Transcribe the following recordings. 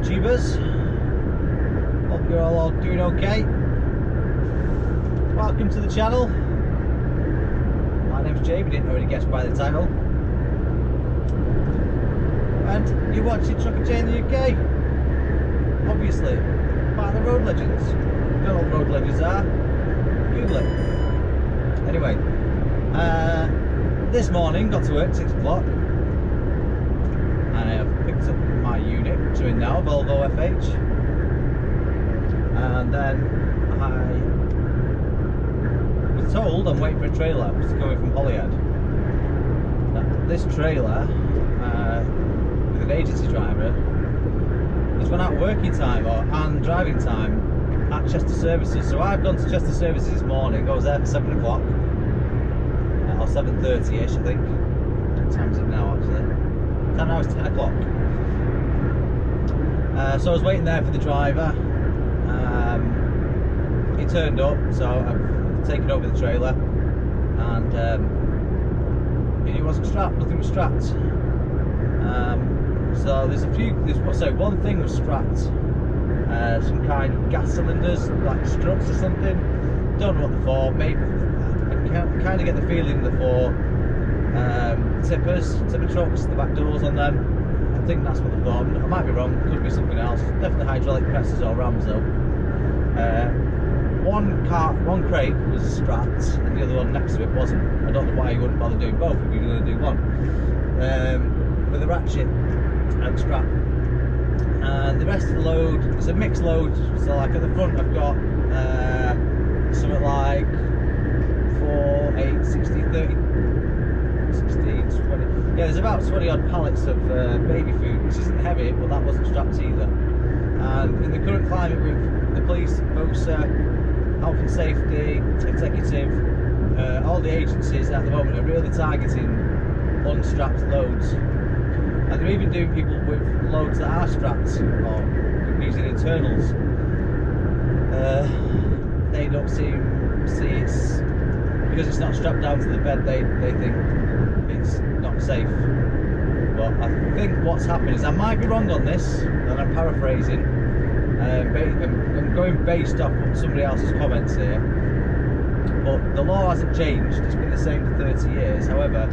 YouTubers. Hope you're all doing okay. Welcome to the channel. My name's Jay, if you didn't already guess by the title. And you're watching Trucker Jay in the UK. Obviously, part of the road legends. You don't know what road legends are? Google it. Anyway, this morning got to work 6 o'clock. And I have picked up my unit, which I'm in now, Volvo FH. And then I was told I'm waiting for a trailer, which is coming from Holyhead. Now, this trailer, with an agency driver, has run out working time and driving time at Chester Services. So I've gone to Chester Services this morning. I was there for 7 o'clock, or 7:30ish, I think. What time is it now, actually? Time now is 10 o'clock. So I was waiting there for the driver. He turned up, so I've taken over the trailer, and he wasn't strapped. Nothing was strapped. So there's one thing was strapped. Some kind of gas cylinders, like struts or something. Don't know what they're for. Maybe I kind of get the feeling they're for tipper trucks, the back doors on them. I think that's what they're for. I might be wrong. Could be something else. Definitely hydraulic presses or rams though. One crate was strapped, and the other one next to it wasn't. I don't know why you wouldn't bother doing both if you're going to do one. With a ratchet and strap. And the rest of the load, it's a mixed load. So like at the front I've got something like 4, 8, 16, 30, 16, 20. Yeah, there's about 20 odd pallets of baby food, which isn't heavy, but that wasn't strapped either. And in the current climate with the police, BOSA, health and safety, executive, all the agencies at the moment are really targeting unstrapped loads. And they're even doing people with loads that are strapped or using internals. They don't see it's because it's not strapped down to the bed. They think it's not safe. But I think what's happened is, I might be wrong on this, and I'm paraphrasing. I'm going based off somebody else's comments here. But the law hasn't changed. It's been the same for 30 years. However,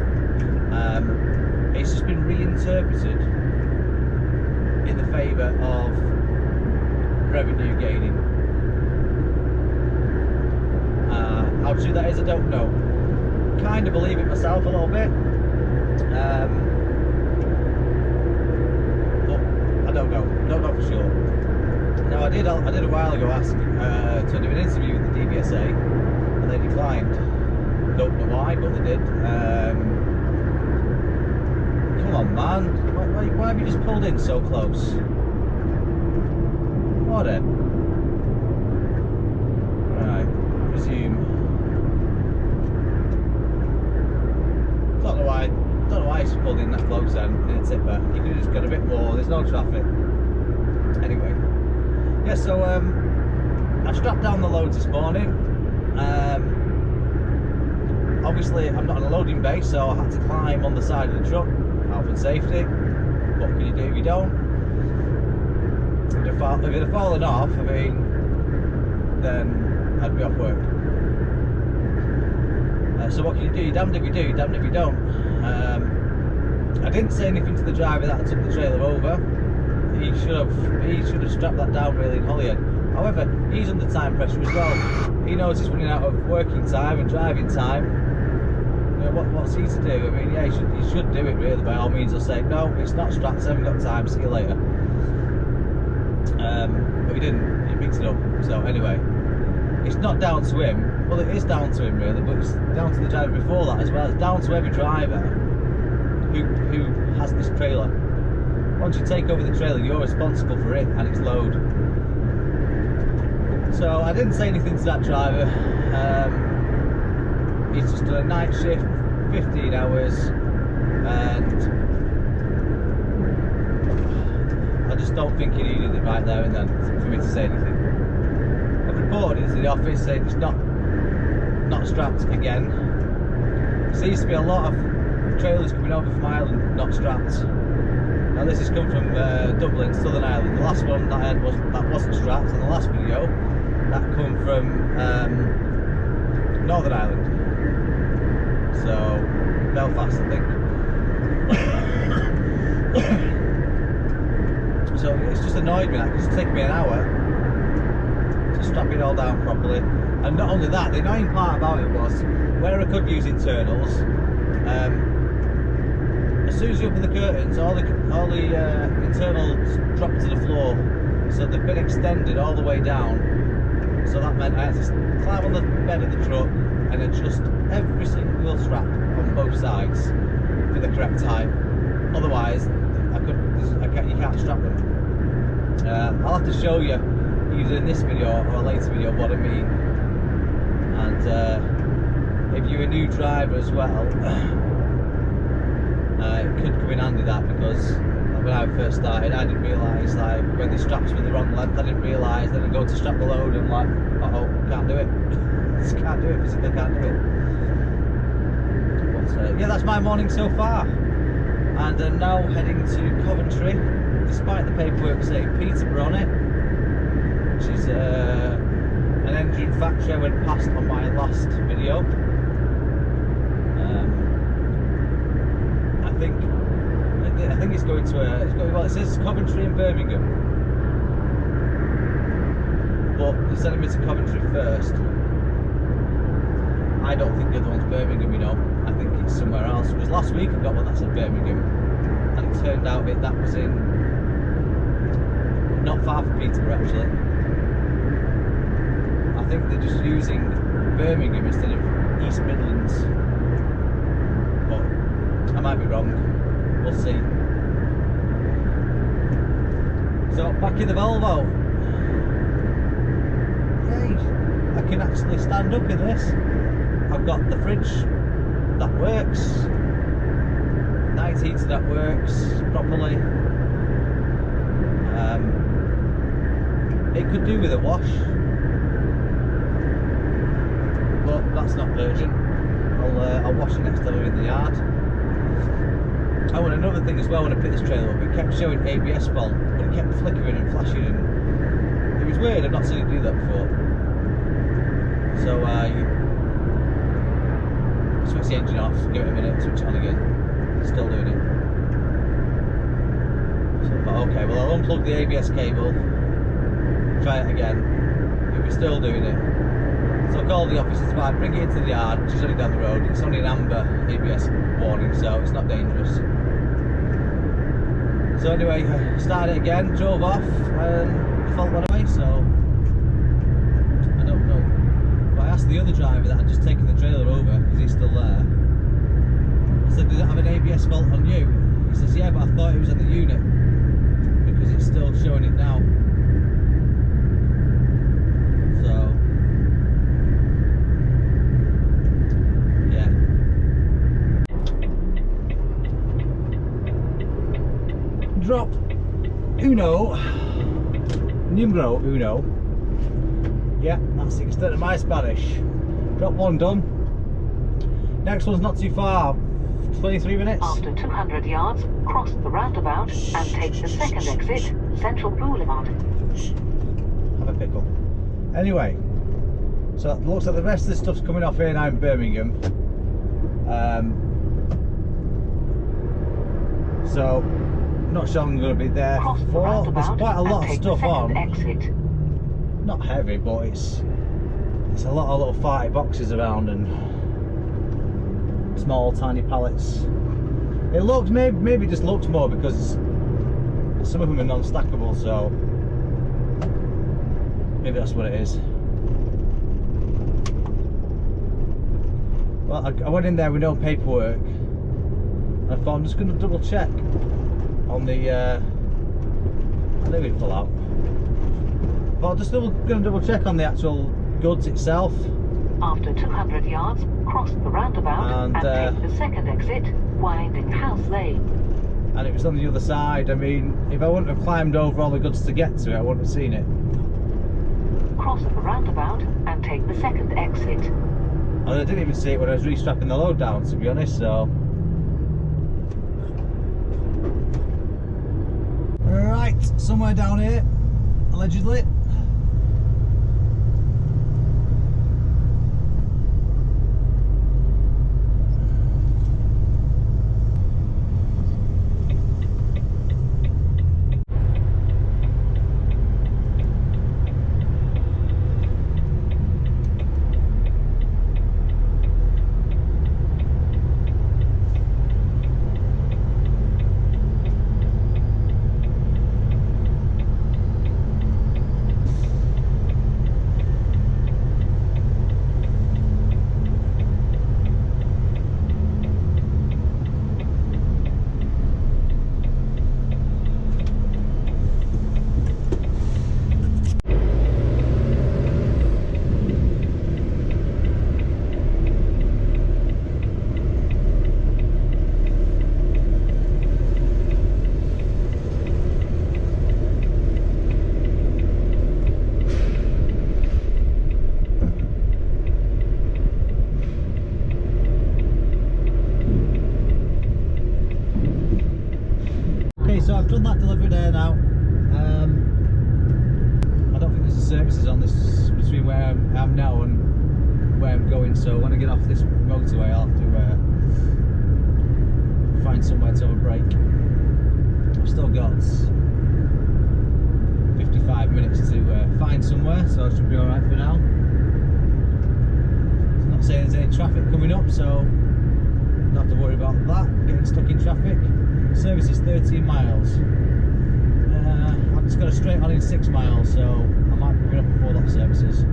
it's just been reinterpreted in the favour of revenue gaining. How true that is, I don't know. Kind of believe it myself a little bit, but I don't know. For sure. Now I did a while ago ask to do an interview with the DVSA, and they declined. Don't know why, but they did. Come on, man. Why have you just pulled in so close? What it? Right, resume. Don't know why he's pulled in that close then in a tipper. You could have just got a bit more. There's no traffic. Anyway, yeah. So I strapped down the loads this morning. Obviously, I'm not on a loading bay, so I had to climb on the side of the truck. Health and safety. What can you do if you don't? If it had fallen off, I mean, then I'd be off work. So what can you do? You're damned if you do, you're damned if you don't. I didn't say anything to the driver that I took the trailer over. He should have strapped that down really in Holyhead. However, he's under time pressure as well. He knows he's running out of working time and driving time. What's he to do? I mean, yeah, he should do it really. By all means, I'll say no, it's not strapped. I haven't got time. See you later. But he didn't. He picked it up. So anyway, it's not down to him. Well, it is down to him really, but it's down to the driver before that as well. It's down to every driver who has this trailer. Once you take over the trailer, you're responsible for it and its load. So I didn't say anything to that driver. He's just done a night shift, 15 hours, and I just don't think he needed it right there and then for me to say anything. I've reported into the office saying it's not strapped again. There seems to be a lot of trailers coming over from Ireland not strapped. Now this has come from Dublin, Southern Ireland. The last one that I had wasn't strapped, and the last video that come from Northern Ireland. So Belfast, I think. So it's just annoyed me that because it's taken me an hour to strap it all down properly. And not only that, the annoying part about it was where I could use internals. As soon as you open the curtains, all the internals drop to the floor, so they've been extended all the way down. So that meant I had to climb on the bed of the truck and adjust every single strap on both sides for the correct height. Otherwise, you can't strap them. I'll have to show you either in this video or a later video what I mean. And if you're a new driver as well, it could come in handy that, because when I first started I didn't realise, like, when the straps were the wrong length, I didn't realise. Then I go to strap the load and like, uh-oh, can't do it. Just can't do it, physically can't do it. But yeah, that's my morning so far. And I'm now heading to Coventry, despite the paperwork saying Peterborough on it, which is an engine factory I went past on my last video. I think it's going to well, it says Coventry and Birmingham, but they're sending me to Coventry first. I don't think the other one's Birmingham, you know. I think it's somewhere else. Because last week I got one that said Birmingham, and it turned out that was in not far from Peterborough actually. I think they're just using Birmingham instead of East Midlands, but I might be wrong. We'll see. So back in the Volvo. Yay! I can actually stand up in this. I've got the fridge that works, night heater that works properly. It could do with a wash, but that's not urgent. I'll wash it next time I'm in the yard. Oh, and another thing as well, when I picked this trailer up, it kept showing ABS fault, but it kept flickering and flashing, and it was weird. I've not seen it do that before. So switch the engine off, give it a minute, switch it on again. It's still doing it. So I thought, okay, well I'll unplug the ABS cable, try it again. It was still doing it. So I called the office, it's fine, bring it into the yard, which is only down the road. It's only an amber ABS warning, so it's not dangerous. So anyway, started it again, drove off, and the fault went away, so I don't know. But I asked the other driver that had just taken the trailer over, because he's still there. I said, did it have an ABS fault on you? He says, yeah, but I thought it was on the unit, because it's still showing it now. So drop uno, numero uno. Yeah, that's the extent of my Spanish. Drop one done. Next one's not too far, 23 minutes. After 200 yards, cross the roundabout and take the second exit, Central Boulevard. Have a pickle. Anyway, so it looks like the rest of the stuff's coming off here now in Birmingham. So not sure I'm going to be there for. There's quite a lot of stuff on. Exit. Not heavy, but it's a lot of little 40 boxes around and small tiny pallets. It looked, maybe just looked more because some of them are non-stackable, so maybe that's what it is. Well, I went in there with no paperwork. I thought I'm just going to double check on the I knew he'd pull out. But I'm just going to double check on the actual goods itself. After 200 yards, cross the roundabout and take the second exit, winding House Lane. And it was on the other side. I mean, if I wouldn't have climbed over all the goods to get to it, I wouldn't have seen it. Cross the roundabout and take the second exit. And I didn't even see it when I was restrapping the load down, to be honest, so Right, somewhere down here, allegedly. So I've done that delivery there now. I don't think there's a services on this between where I am now and where I'm going, so when I get off this motorway I'll have to find somewhere to have a break. I've still got 55 minutes to find somewhere, so I should be alright for now. It's not saying there's any traffic coming up, so don't have to worry about that, getting stuck in traffic. Service is 13 miles. I've just got a straight on in 6 miles, so I might be up before that services.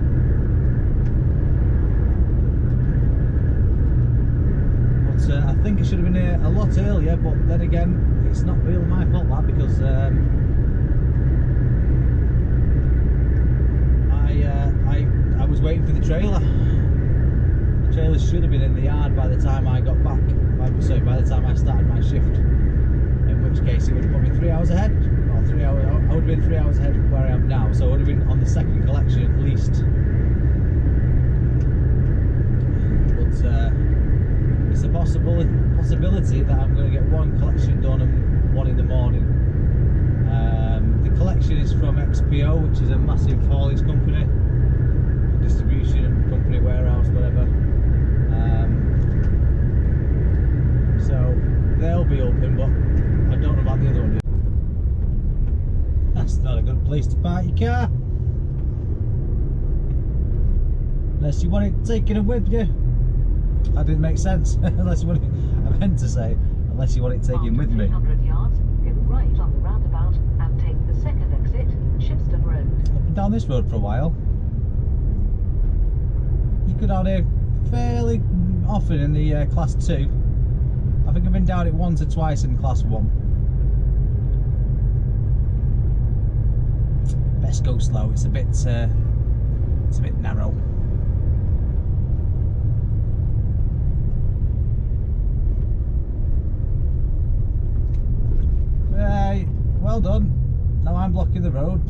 But I think I should have been here a lot earlier, but then again, it's not really my fault that, because I was waiting for the trailer. The trailer should have been in the yard by the time I got back. Sorry, by the time I started my shift. In which case it would have put me 3 hours ahead. Well, 3 hours. I would have been 3 hours ahead of where I am now, so I would have been on the second collection at least. But it's a possibility that I'm going to get one collection done and one in the morning. The collection is from XPO, which is a massive haulage company, distribution company, warehouse, whatever. So they'll be open, but I don't know about the other one yet. That's not a good place to park your car. Unless you want it taken with you. That didn't make sense. Unless you want it, I meant to say, unless you want it taken with me. 300 yards, go right on the roundabout and take the second exit, Shipston Road. I've been down this road for a while. You go down here fairly often in the class 2. I think I've been down it once or twice in class 1. Best go slow. It's a bit narrow. Right, well done. Now I'm blocking the road.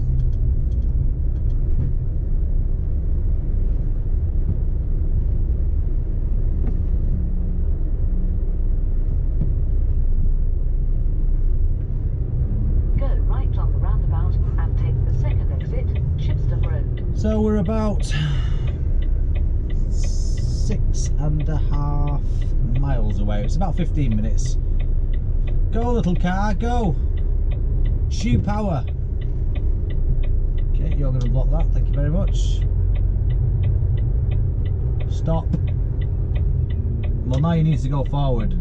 So we're about 6.5 miles away. It's about 15 minutes. Go, little car, go! Shoe power. Okay, you're going to block that. Thank you very much. Stop. Well, now you need to go forward.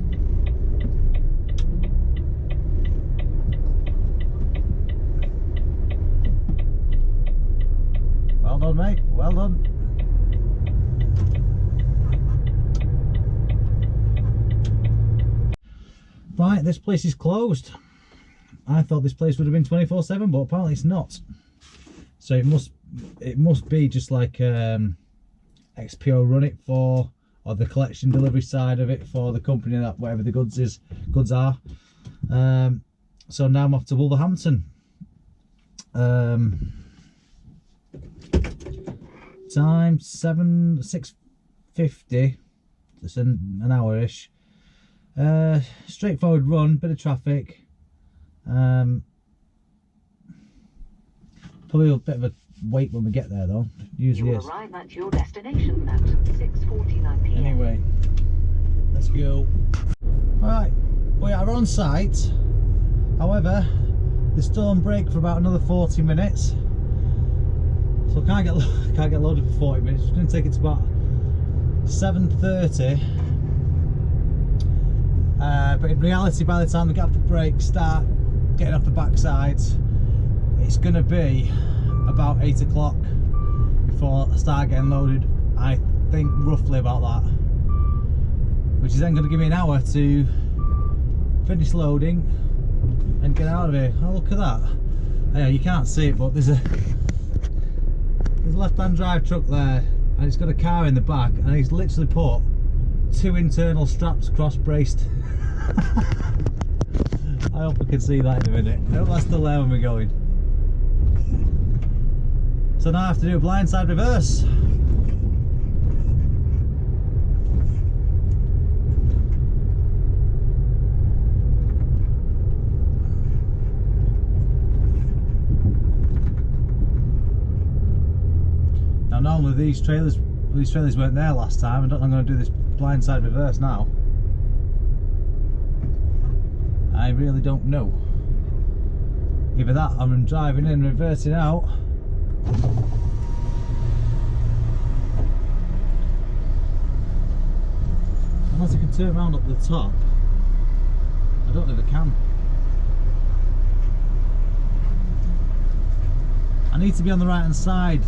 Well done, mate. Well done. Right, this place is closed. I thought this place would have been 24/7, but apparently it's not. So it must be just like XPO run it for, or the collection delivery side of it for the company that whatever the goods are. So now I'm off to Wolverhampton. Time 6:50. It's an hour-ish. Straightforward run, bit of traffic. Probably a bit of a wait when we get there though. Usually you will arrive at your destination at 6:49 p.m. Anyway, let's go. Alright, we are on site. However, the storm break for about another 40 minutes. So I can't get loaded for 40 minutes. It's going to take it to about 7:30. But in reality, by the time we get off the break, start getting off the backsides, it's going to be about 8 o'clock before I start getting loaded. I think roughly about that, which is then going to give me an hour to finish loading and get out of here. Oh, look at that. Yeah, you can't see it, but there's a left-hand drive truck there, and it's got a car in the back, and he's literally put 2 internal straps cross-braced. I hope we can see that in a minute. I hope that's still there when we're going. So now I have to do a blindside reverse. Now normally these trailers weren't there last time. I don't know if I'm going to do this blindside reverse now. I really don't know. Either that or I'm driving in, reversing out. Unless I can turn around up the top. I don't know if I can. I need to be on the right hand side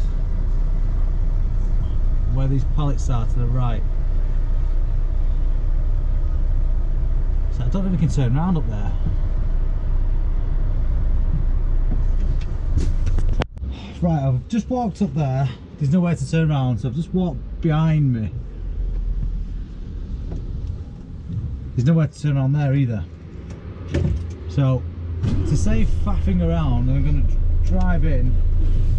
where these pallets are to the right. So I don't know if we can turn around up there. Right, I've just walked up there. There's nowhere to turn around, so I've just walked behind me. There's nowhere to turn around there either. So to save faffing around, I'm going to drive in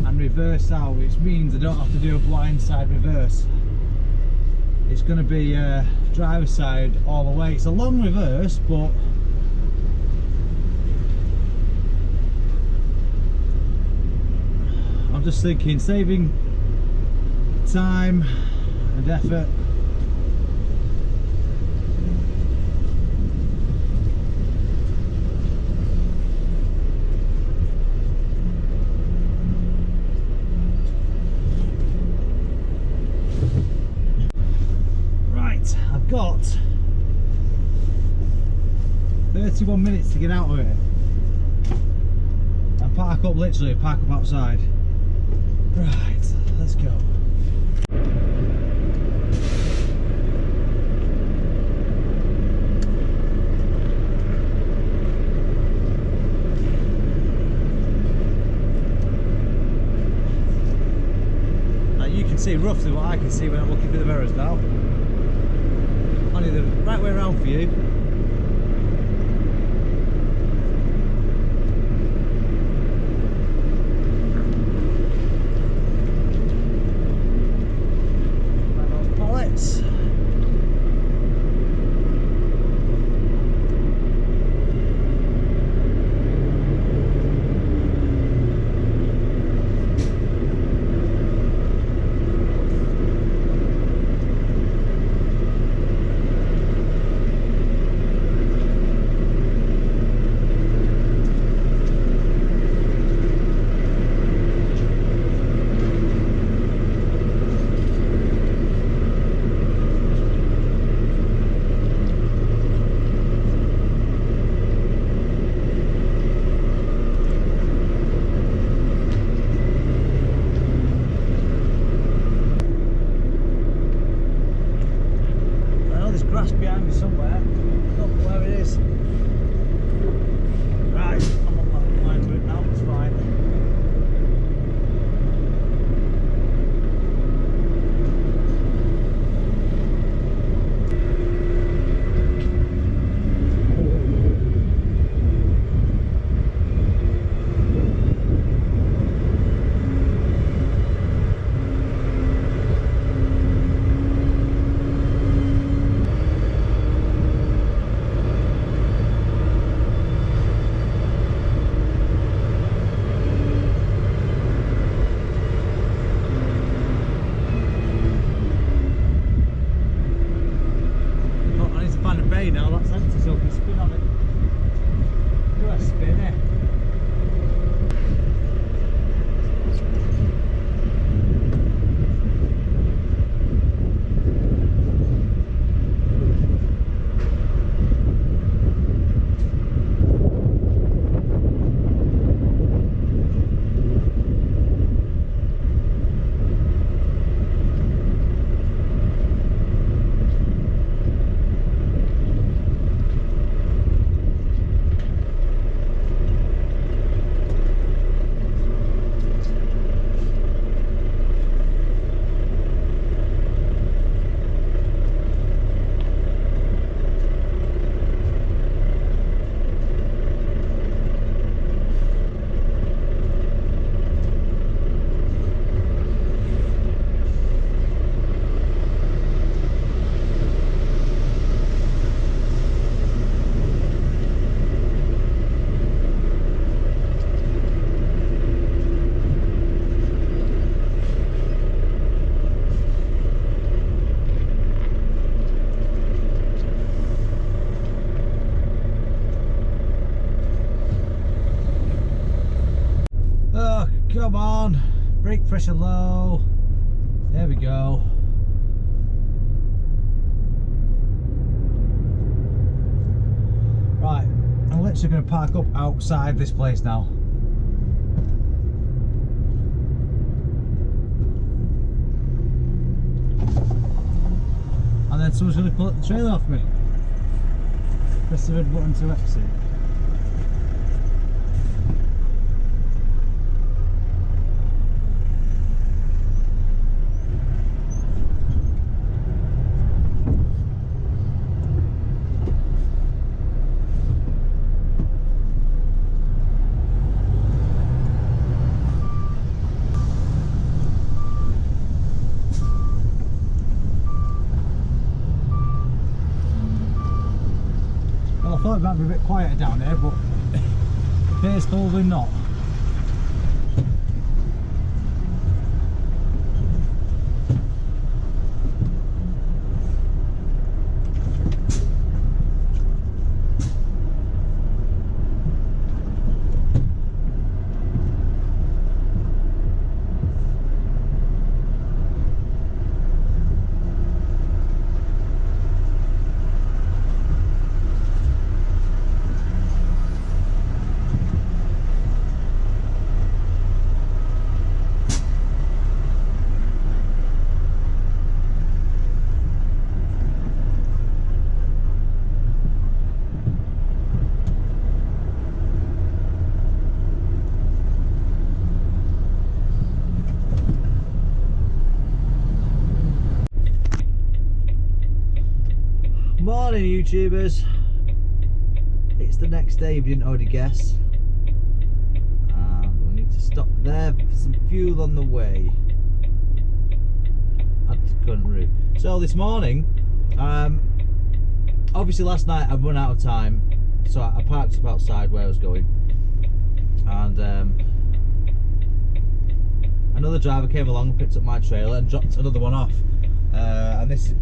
and reverse out, which means I don't have to do a blindside reverse. It's going to be driver's side all the way. It's a long reverse, but I'm just thinking, saving time and effort. Right, I've got 31 minutes to get out of it and park up, literally park up outside. Right, let's go. Now you can see roughly what I can see when I'm looking through the mirrors now. Only the right way around for you. Behind me somewhere. I don't know where it is. Right, I'm on that line route now, it's fine. bay now, that's empty, so we can spin on it. Do a spin here. Come on, brake pressure low. There we go. Right, I'm literally going to park up outside this place now. And then someone's going to pull up the trailer off me. Press the red button to exit. I thought it might be a bit quieter down there, but appears probably not. Morning YouTubers, it's the next day if you didn't already guess. We need to stop there for some fuel on the way. Add to current route. So this morning, obviously last night I run out of time, so I parked up outside where I was going, and another driver came along, picked up my trailer and dropped another one off, and this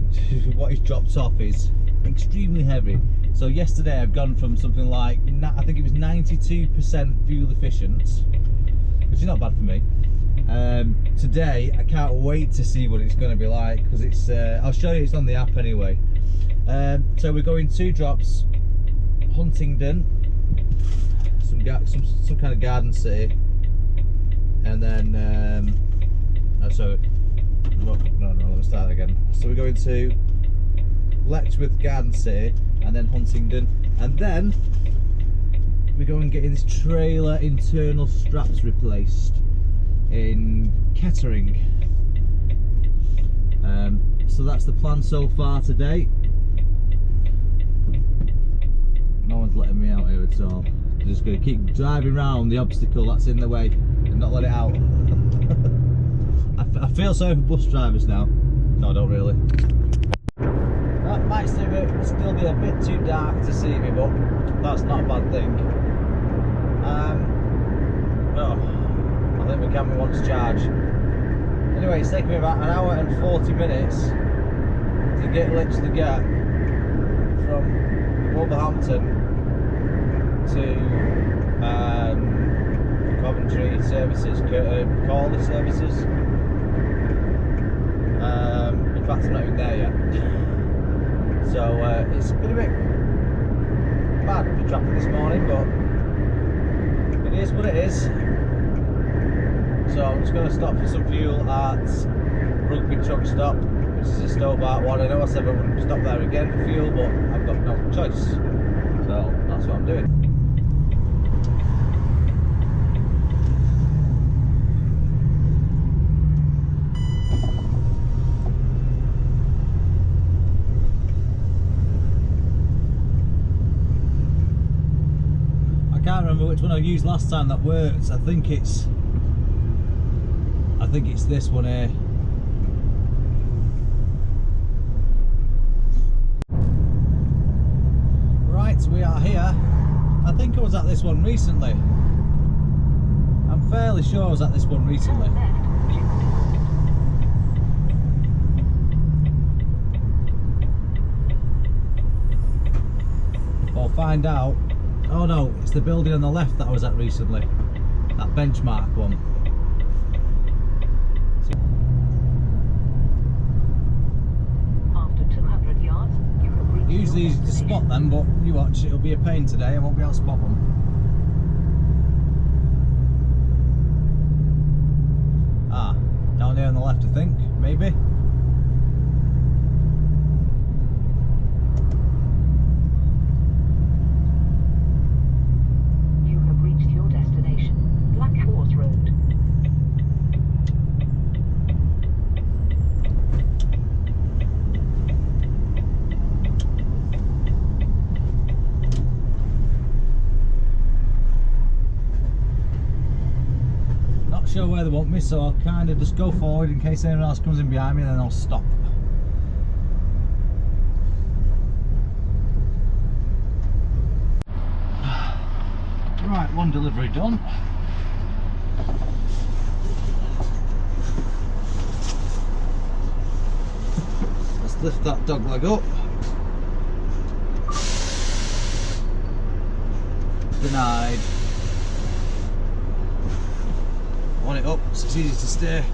what he's dropped off is extremely heavy. So yesterday I've gone from something like, I think it was 92% fuel efficient, which is not bad for me. Today I can't wait to see what it's going to be like, because it's I'll show you, it's on the app anyway. So we're going 2 drops, Huntingdon, some kind of garden city, and then no, let me start again. So we're going to Letchworth, Garden City, and then Huntingdon, and then we're going and getting this trailer internal straps replaced in Kettering. So that's the plan so far today. No one's letting me out here at all. I'm just going to keep driving around the obstacle that's in the way and not let it out. I feel sorry for bus drivers now. No, I don't really. That might still be a bit too dark to see me, but that's not a bad thing. I think my camera wants charge. Anyway, it's taken me about an hour and 40 minutes to literally get from Wolverhampton to Coventry services, Crawley services. In fact, I'm not even there yet. So it's been a bit bad for traffic this morning, but it is what it is. So I'm just going to stop for some fuel at Rugby Truck Stop, which is a Stobart one. I know I said I wouldn't stop there again for fuel, but I've got no choice. So that's what I'm doing. I can't remember which one I used last time that worked. I think it's this one here. Right, we are here. I think I was at this one recently. I'm fairly sure I was at this one recently. I'll find out. Oh no, it's the building on the left that I was at recently. That benchmark one. After 200 yards, you have reached Usually your easy to spot them, but you watch, it'll be a pain today. I won't be able to spot them. Ah, down there on the left, I think, maybe. You have reached your destination, Black Horse Road. Not sure where they want me, so I'll kind of just go forward in case anyone else comes in behind me, and then I'll stop. Right, one delivery done. Let's lift that dog leg up. Denied. Want it up so it's easy to steer.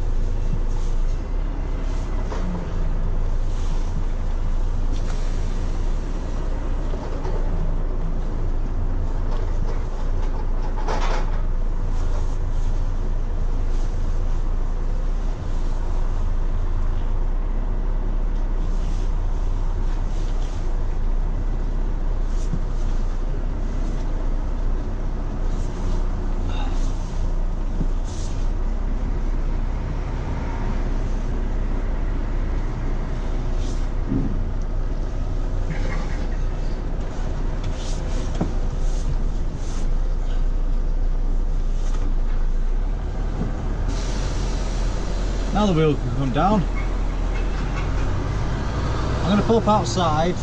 Now the wheel can come down. I'm going to pull up outside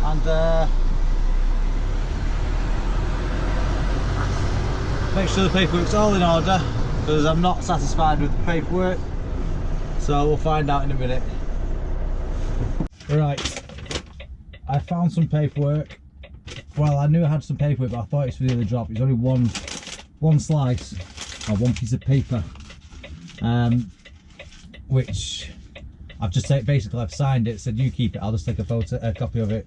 and make sure the paperwork's all in order, because I'm not satisfied with the paperwork. So we'll find out in a minute. Right, I found some paperwork. Well, I knew I had some paperwork, but I thought it was for the other job. It's only one slice or one piece of paper. Which I've just said, basically I've signed it, said you keep it, I'll just take a copy of it.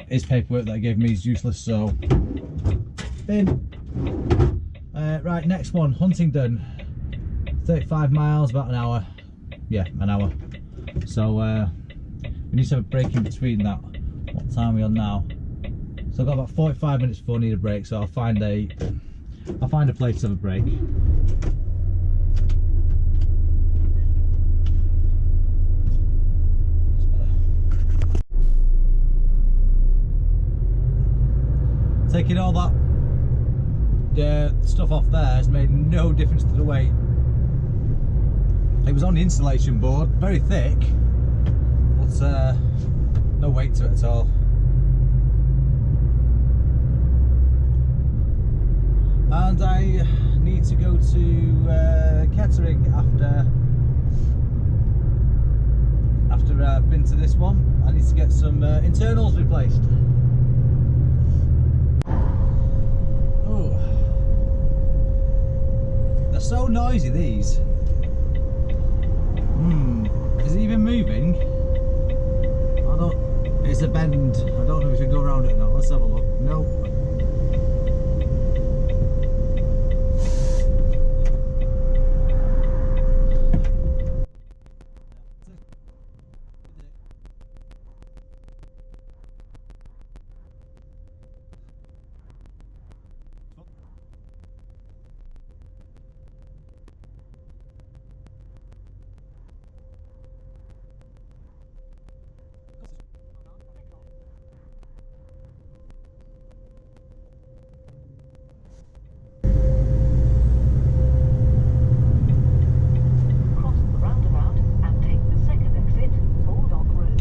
His paperwork that he gave me is useless, so bin. Right, next one, Huntingdon, 35 miles, about an hour. Yeah, an hour. So we need to have a break in between that. What time are we on now? So I've got about 45 minutes before I need a break, so I'll find a place to have a break. Taking all that stuff off there has made no difference to the weight. It was on the insulation board, very thick, but no weight to it at all. And I need to go to Kettering after been to this one. I need to get some internals replaced. Oh, they're so noisy, these. Is it even moving? I don't. It's a bend. I don't know if we can go around it or not. Let's have a look. Nope.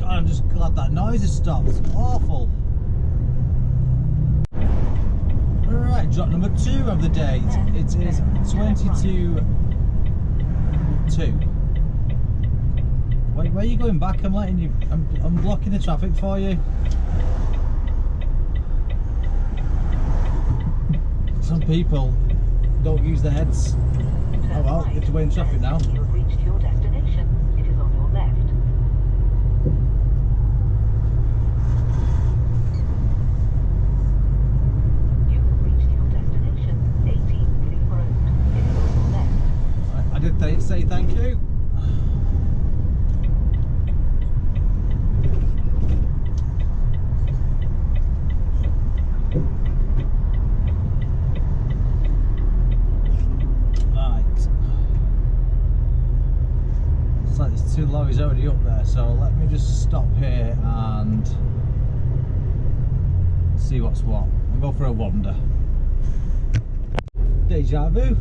I'm just glad that noise has stopped. It's awful. Alright, drop number 2 of the day. It is 22-2. Wait, where are you going back? I'm letting you. I'm blocking the traffic for you. Some people don't use their heads. Oh well, you have to wait in traffic now. You have reached your destination. It is on your left. Did they say thank you? Right. It's like it's too low, he's already up there, so let me just stop here and see what's what. I'll go for a wander. Deja vu.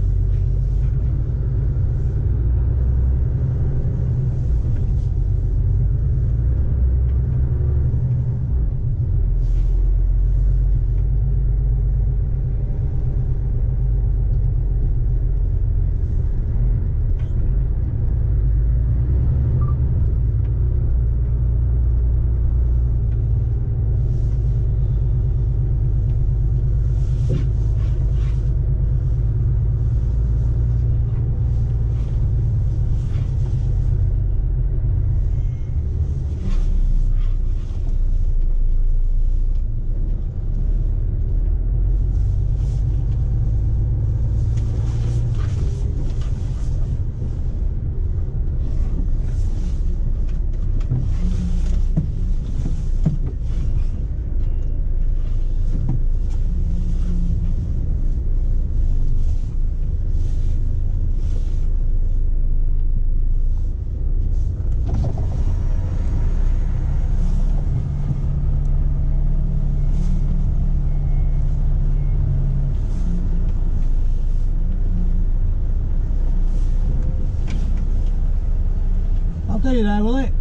I'll do you there, will it?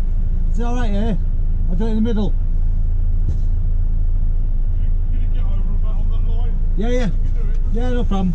Is it alright here? I'll do it in the middle. Can you get over about on that line? Yeah. You can do it. Yeah, no problem.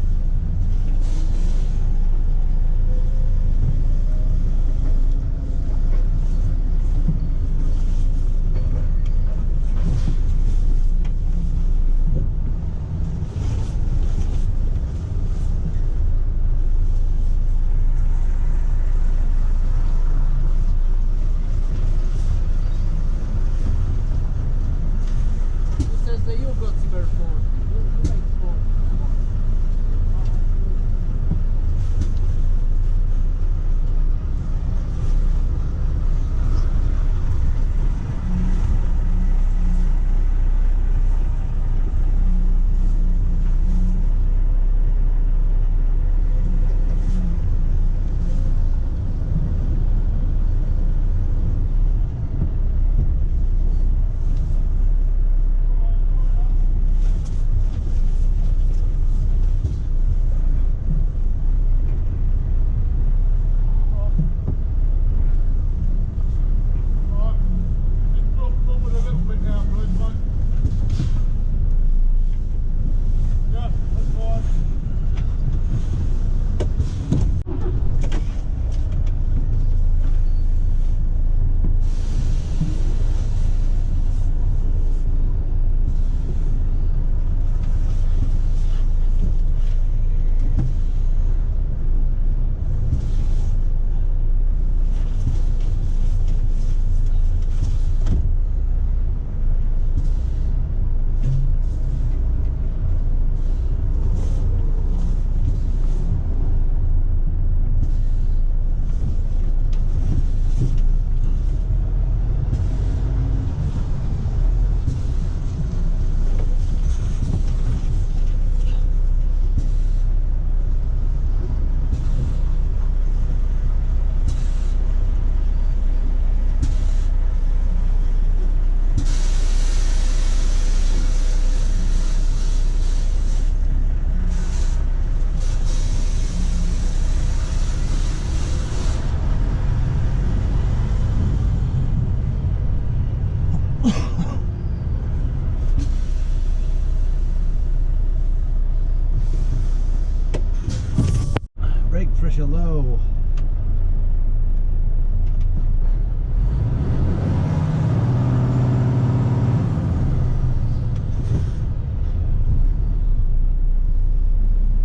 Brake pressure low.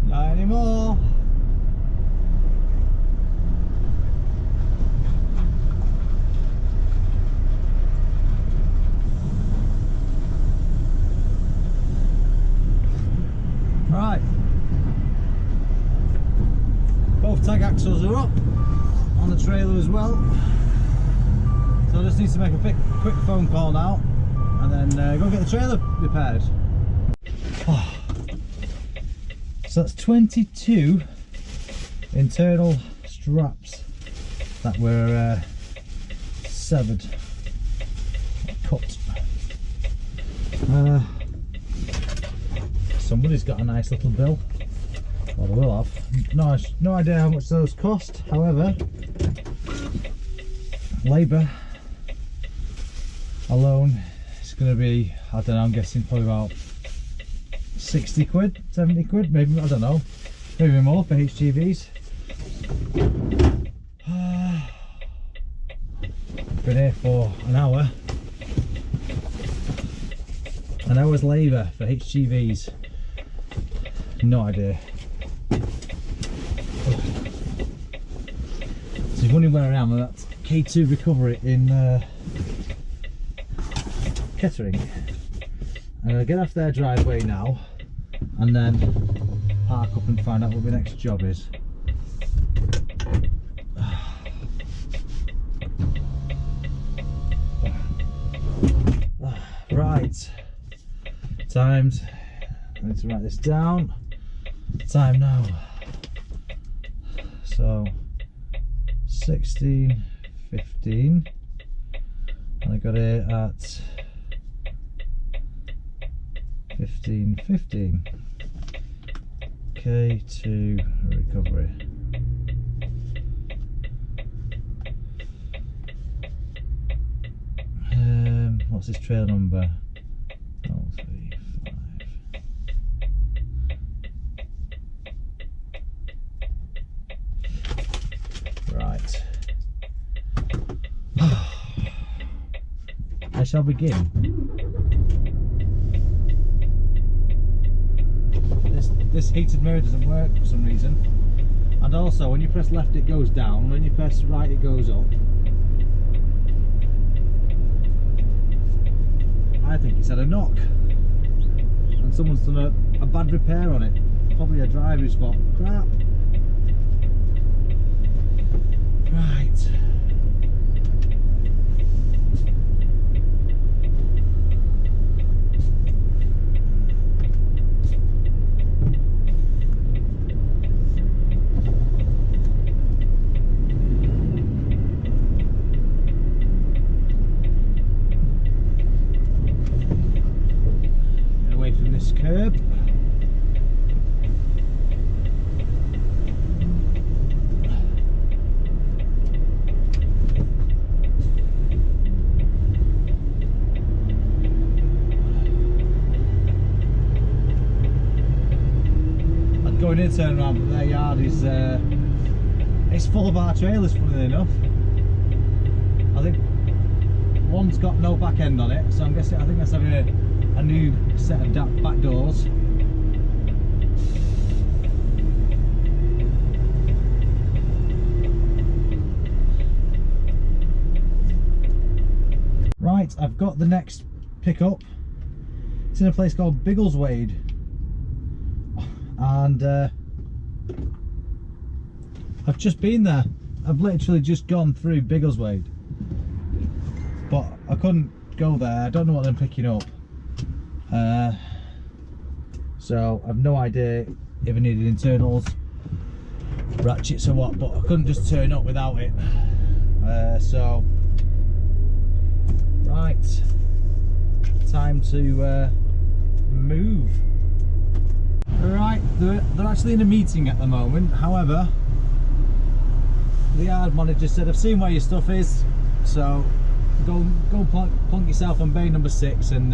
Not anymore. Right. Both tag axles are up on the trailer as well. So I just need to make a quick phone call now and then go get the trailer repaired. Oh. So that's 22 internal straps that were severed, cut. Somebody's got a nice little bill. Well, they will have. No idea how much those cost. However, labour alone is going to be, I don't know, I'm guessing probably about 60 quid, 70 quid, maybe, I don't know, maybe more for HGVs. Been here for an hour. An hour's labour for HGVs. No idea. So you're wondering where I am, that's K2 Recovery in Kettering. I'm going to get off their driveway now and then park up and find out what my next job is. Right, times, I need to write this down. Time now, so 16:15 and I got it at 15:15. K2 Recovery. What's his trail number? 035. Right. I shall begin. This heated mirror doesn't work for some reason, and also when you press left it goes down, when you press right it goes up. I think it's had a knock and someone's done a bad repair on it, probably a driver who's thought, crap. Right. Curb. I'd go in here, turn around, but their yard is it's full of our trailers, funnily enough. I think one's got no back end on it, so I'm guessing, I think that's having a new set of back doors. Right, I've got the next pickup. It's in a place called Biggleswade, and I've just been there. I've literally just gone through Biggleswade, but I couldn't go there. I don't know what I'm picking up. So I've no idea if I needed internals, ratchets or what, but I couldn't just turn up without it. So right, time to move. Right, they're actually in a meeting at the moment. However, the yard manager said, I've seen where your stuff is, so go plonk yourself on bay number 6, and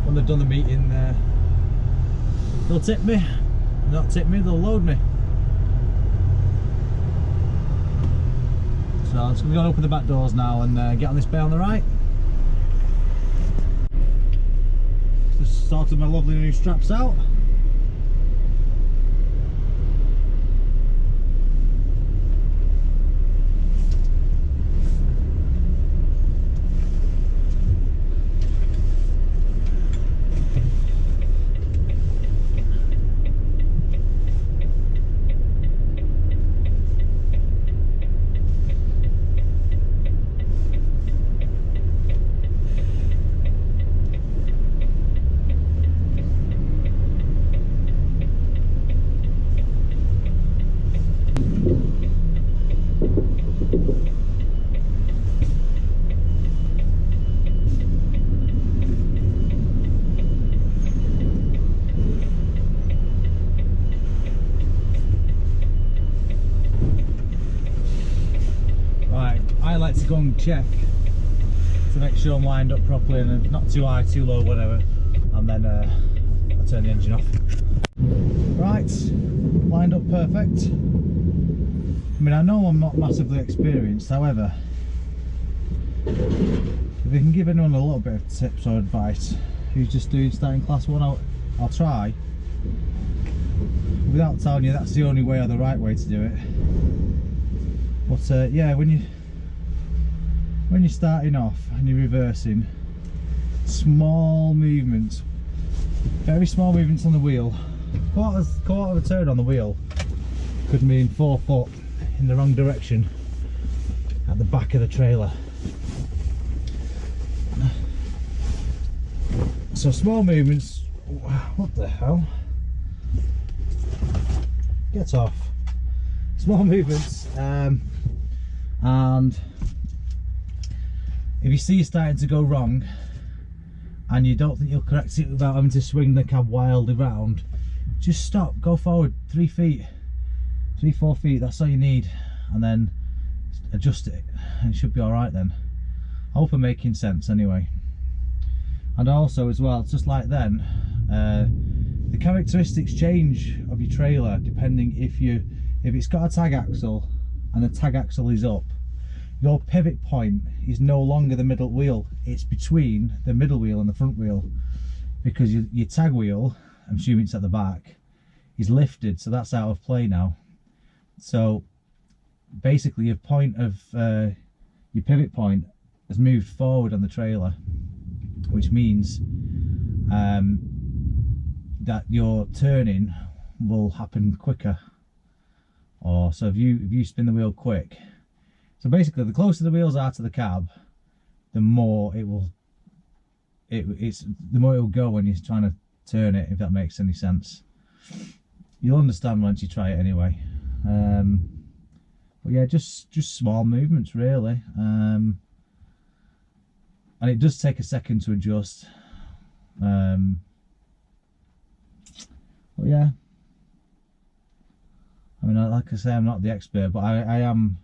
when they've done the meeting, they'll tip me. Not tip me, they'll load me. So I'm just going to go and open the back doors now and get on this bay on the right. Just sorted my lovely new straps out. I like to go and check to make sure I'm lined up properly and not too high, too low, whatever, and then I turn the engine off. Right, lined up perfect. I mean, I know I'm not massively experienced, however, if I can give anyone a little bit of tips or advice who's just starting class 1, I'll try, without telling you that's the only way or the right way to do it. But yeah, when you're starting off and you're reversing, small movements, very small movements on the wheel, quarter of a turn on the wheel could mean 4 foot in the wrong direction at the back of the trailer. So small movements, what the hell? Get off. Small movements, and if you see you're starting to go wrong and you don't think you'll correct it without having to swing the cab wildly round, just stop, go forward 3 feet, 3-4 feet, that's all you need, and then adjust it and it should be alright then. I hope I'm making sense anyway. And also as well, just like then, the characteristics change of your trailer depending if it's got a tag axle and the tag axle is up. Your pivot point is no longer the middle wheel, it's between the middle wheel and the front wheel, because your tag wheel, I'm assuming it's at the back, is lifted, so that's out of play now. So basically your point of your pivot point has moved forward on the trailer, which means that your turning will happen quicker. Or so if you spin the wheel quick, so basically the closer the wheels are to the cab, the more it will go when you're trying to turn it, if that makes any sense. You'll understand once you try it anyway. But yeah, just small movements really, and it does take a second to adjust. But yeah, I mean, like I say, I'm not the expert, but I am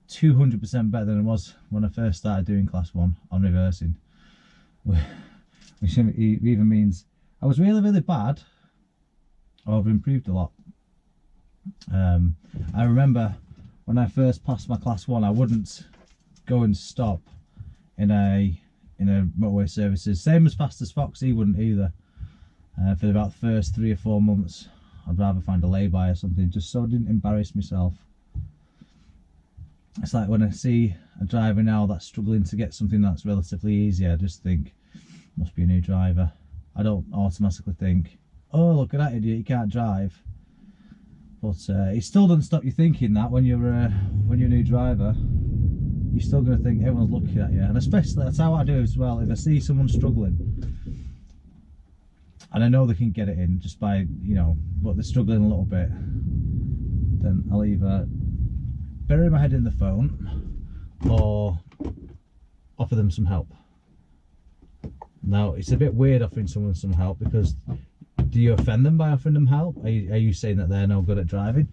200% better than I was when I first started doing class 1 on reversing, which even means I was really bad, or I've improved a lot. I remember when I first passed my class 1, I wouldn't go and stop in a motorway services, same as fast as Foxy wouldn't either. For about the first 3 or 4 months, I'd rather find a lay-by or something, just so I didn't embarrass myself. It's like when I see a driver now that's struggling to get something that's relatively easy, I just think, must be a new driver. I don't automatically think, oh, look at that idiot, he can't drive. But it still doesn't stop you thinking that when you're a new driver. You're still going to think everyone's looking at you, and especially that's how I do as well. If I see someone struggling and I know they can get it in just by, you know, but they're struggling a little bit, then I'll either bury my head in the phone or offer them some help. Now it's a bit weird offering someone some help, because do you offend them by offering them help? Are you saying that they're no good at driving?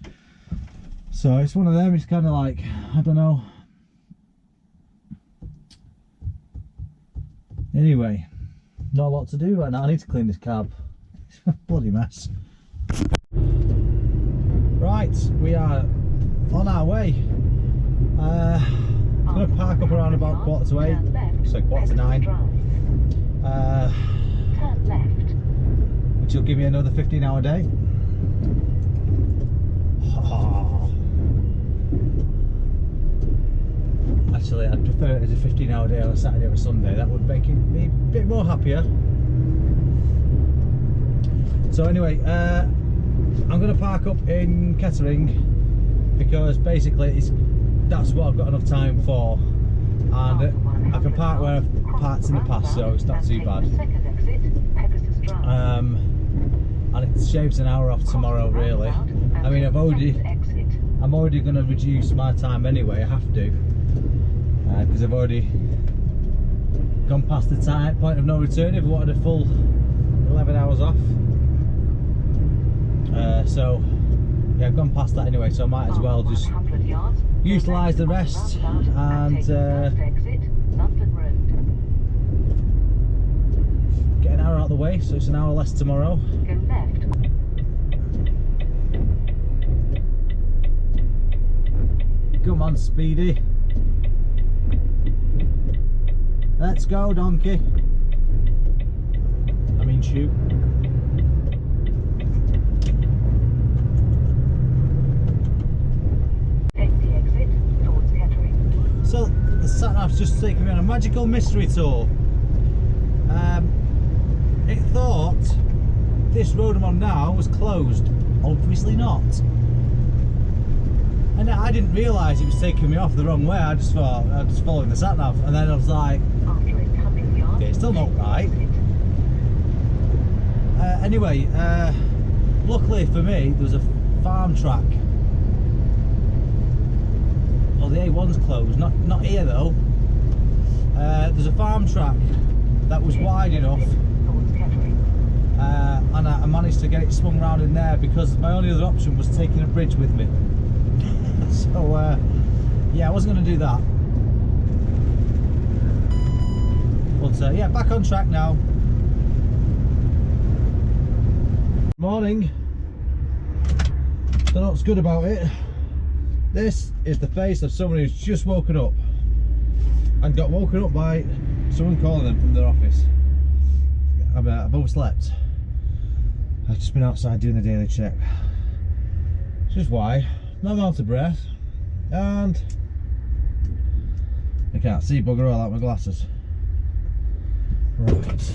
So it's one of them. It's kind of like, I don't know, Anyway, not a lot to do right now. I need to clean this cab. It's a bloody mess. Right, we are on our way. I'm going to park up around about 8:15, so 8:45. Turn left. Which will give me another 15-hour day. Oh. Actually, I'd prefer it as a 15-hour day on a Saturday or a Sunday. That would make me a bit more happier. So anyway, I'm going to park up in Kettering because basically that's what I've got enough time for, and I can park where I've parked in the past, so it's not too bad. And it shaves an hour off tomorrow, really. I mean, I'm already going to reduce my time anyway. I have to, because I've already gone past the point of no return if I wanted a full 11 hours off. So yeah, I've gone past that anyway, so I might as well just utilise the rest and get an hour out of the way, so it's an hour less tomorrow. Come on, Speedy. Let's go, donkey. I mean, shoot. So the sat-nav's just taken me on a magical mystery tour. It thought this road I'm on now was closed. Obviously not. And I didn't realise it was taking me off the wrong way. I just thought I was just following the sat-nav, and then I was like, okay, it's still not right. Anyway, luckily for me, there was a farm track. Well, the A1's closed, not here though. There's a farm track that was wide enough, and I managed to get it swung round in there because my only other option was taking a bridge with me. So yeah, I wasn't going to do that. But yeah, back on track now. Morning. Don't know what's good about it. This is the face of someone who's just woken up and got woken up by someone calling them from their office. I've overslept. I've just been outside doing the daily check. Which is why I'm out of breath and I can't see bugger all out my glasses. Right.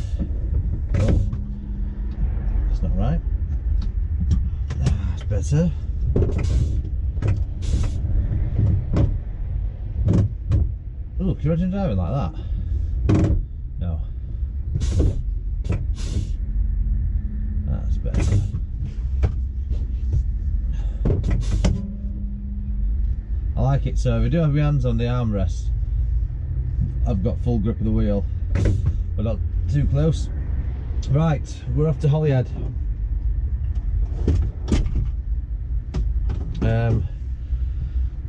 Oh, that's not right. That's better. Oh, can you imagine driving like that? No. That's better. I like it, so if I do have my hands on the armrest, I've got full grip of the wheel, but not too close. Right, we're off to Holyhead.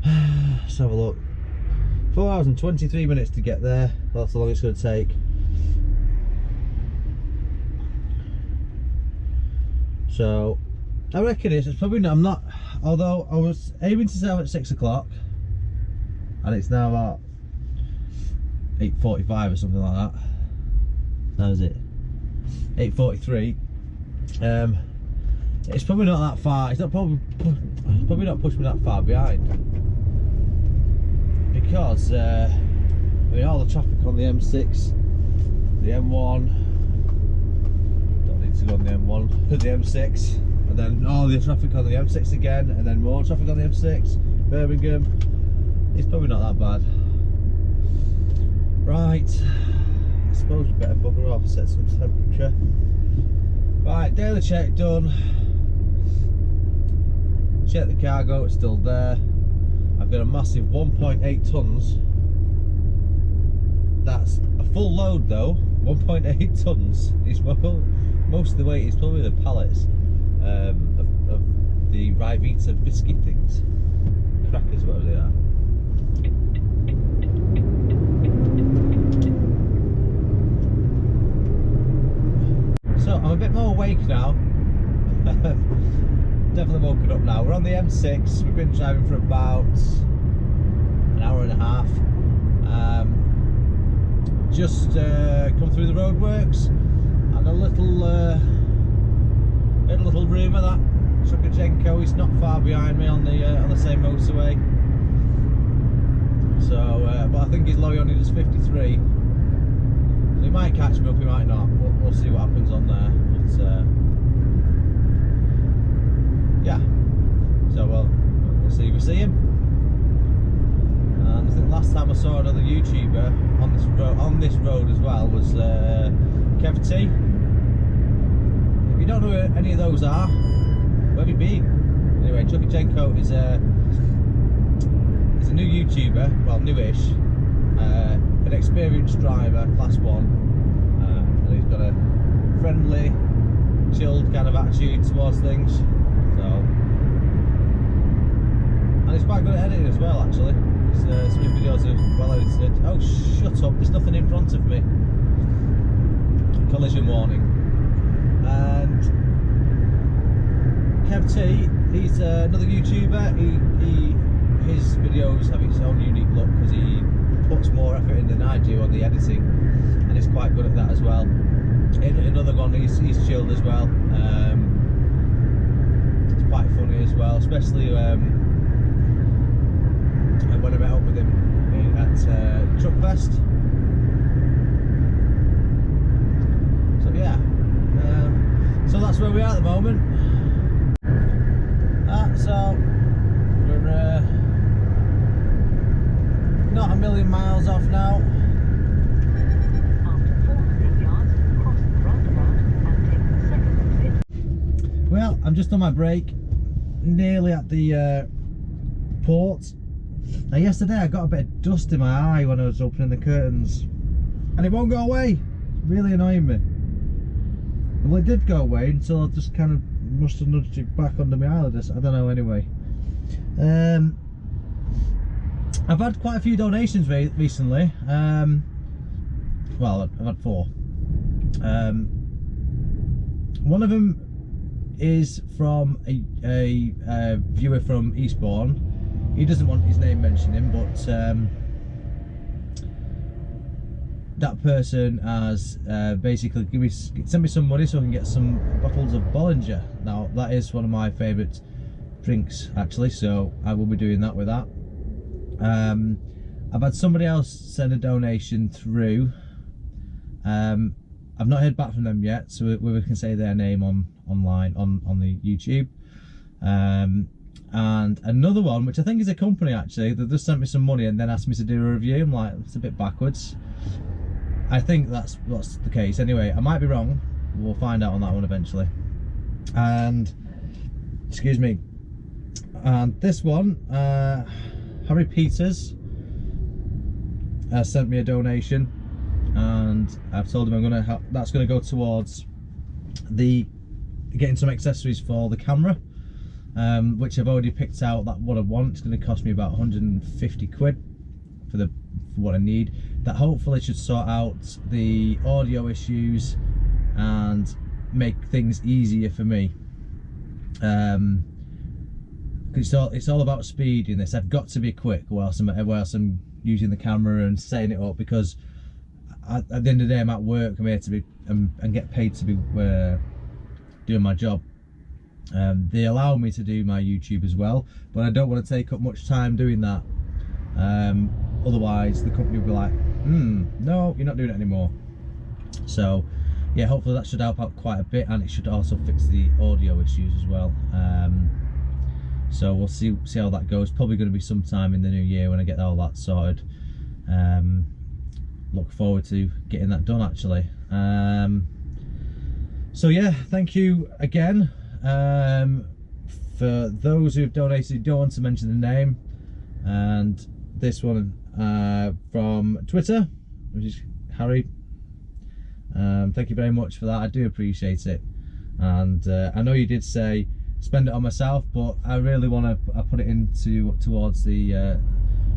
Let's have a look. 4 hours and 23 minutes to get there. That's how long it's going to take. So I reckon it's probably not, I'm not, although I was aiming to set off at 6 o'clock and it's now about 8:45 or something like that. How is it? 8:43. It's probably not that far. It's not probably not pushed me that far behind, because I mean, all the traffic on the M6, the M1. Don't need to go on the M1, the M6, and then all the traffic on the M6 again, and then more traffic on the M6, Birmingham. It's probably not that bad. Right, I suppose we better bugger off, set some temperature. Right, daily check done. Check the cargo, it's still there. I've got a massive 1.8 tons. That's a full load though. 1.8 tons is most of the weight is probably the pallets of the Ryvita biscuit things, crackers, whatever they are. bit more awake now. Definitely woken up now. We're on the M6. We've been driving for about an hour and a half. Just come through the roadworks, and a little rumour that Trucker is not far behind me on the same motorway. So, but I think his lorry only does 53. So he might catch me up, he might not. We'll see what happens on there. But, yeah. So we'll see if we see him. And I think last time I saw another YouTuber on this road as well was Kev T. If you don't know who any of those are, where have you been? Anyway, Trucker is a new YouTuber, well, newish, an experienced driver, class 1, and he's got a friendly, chilled kind of attitude towards things. So, and he's quite good at editing as well, actually. Some of his videos are well edited. Oh, shut up! There's nothing in front of me. Collision warning. And Kev T, he's another YouTuber. His videos have its own unique look because he puts more effort in than I do on the editing, and he's quite good at that as well. In another one, he's chilled as well. It's quite funny as well, especially when I met up with him at Truck Fest. So yeah, so that's where we are at the moment. So we're not a million miles off now. After 400 yards, cross the roundabout and take the second exit. Well, I'm just on my break, nearly at the port. Now yesterday I got a bit of dust in my eye when I was opening the curtains, and it won't go away. It's really annoying me. Well, it did go away until I just kind of must have nudged it back under my eyelids. I don't know. Anyway, I've had quite a few donations recently. Well, I've had 4. One of them is from a viewer from Eastbourne. He doesn't want his name mentioning, but that person has basically sent me some money so I can get some bottles of Bollinger. Now that is one of my favourite drinks actually, so I will be doing that with that. I've had somebody else send a donation through. I've not heard back from them yet, so we can say their name online on the YouTube. And another one, which I think is a company actually, that just sent me some money and then asked me to do a review. I'm like, it's a bit backwards. I think that's the case. Anyway, I might be wrong. We'll find out on that one eventually. And excuse me. And this one, Harry Peters sent me a donation, and I've told him that's gonna go towards getting some accessories for the camera. Which I've already picked out what I want. It's going to cost me about 150 quid for what I need. That hopefully should sort out the audio issues and make things easier for me. It's all about speed in this. I've got to be quick whilst I'm using the camera and setting it up, because at the end of the day I'm at work. I'm here to be and get paid to be doing my job. They allow me to do my YouTube as well, but I don't want to take up much time doing that. Otherwise the company will be like, no, you're not doing it anymore. So yeah, hopefully that should help out quite a bit, and it should also fix the audio issues as well. So we'll see how that goes. Probably going to be sometime in the new year when I get all that sorted. Look forward to getting that done actually. So yeah, thank you again. For those who've donated, don't want to mention the name. And this one from Twitter, which is Harry. Thank you very much for that. I do appreciate it. And I know you did say spend it on myself, but I really want to put it into towards the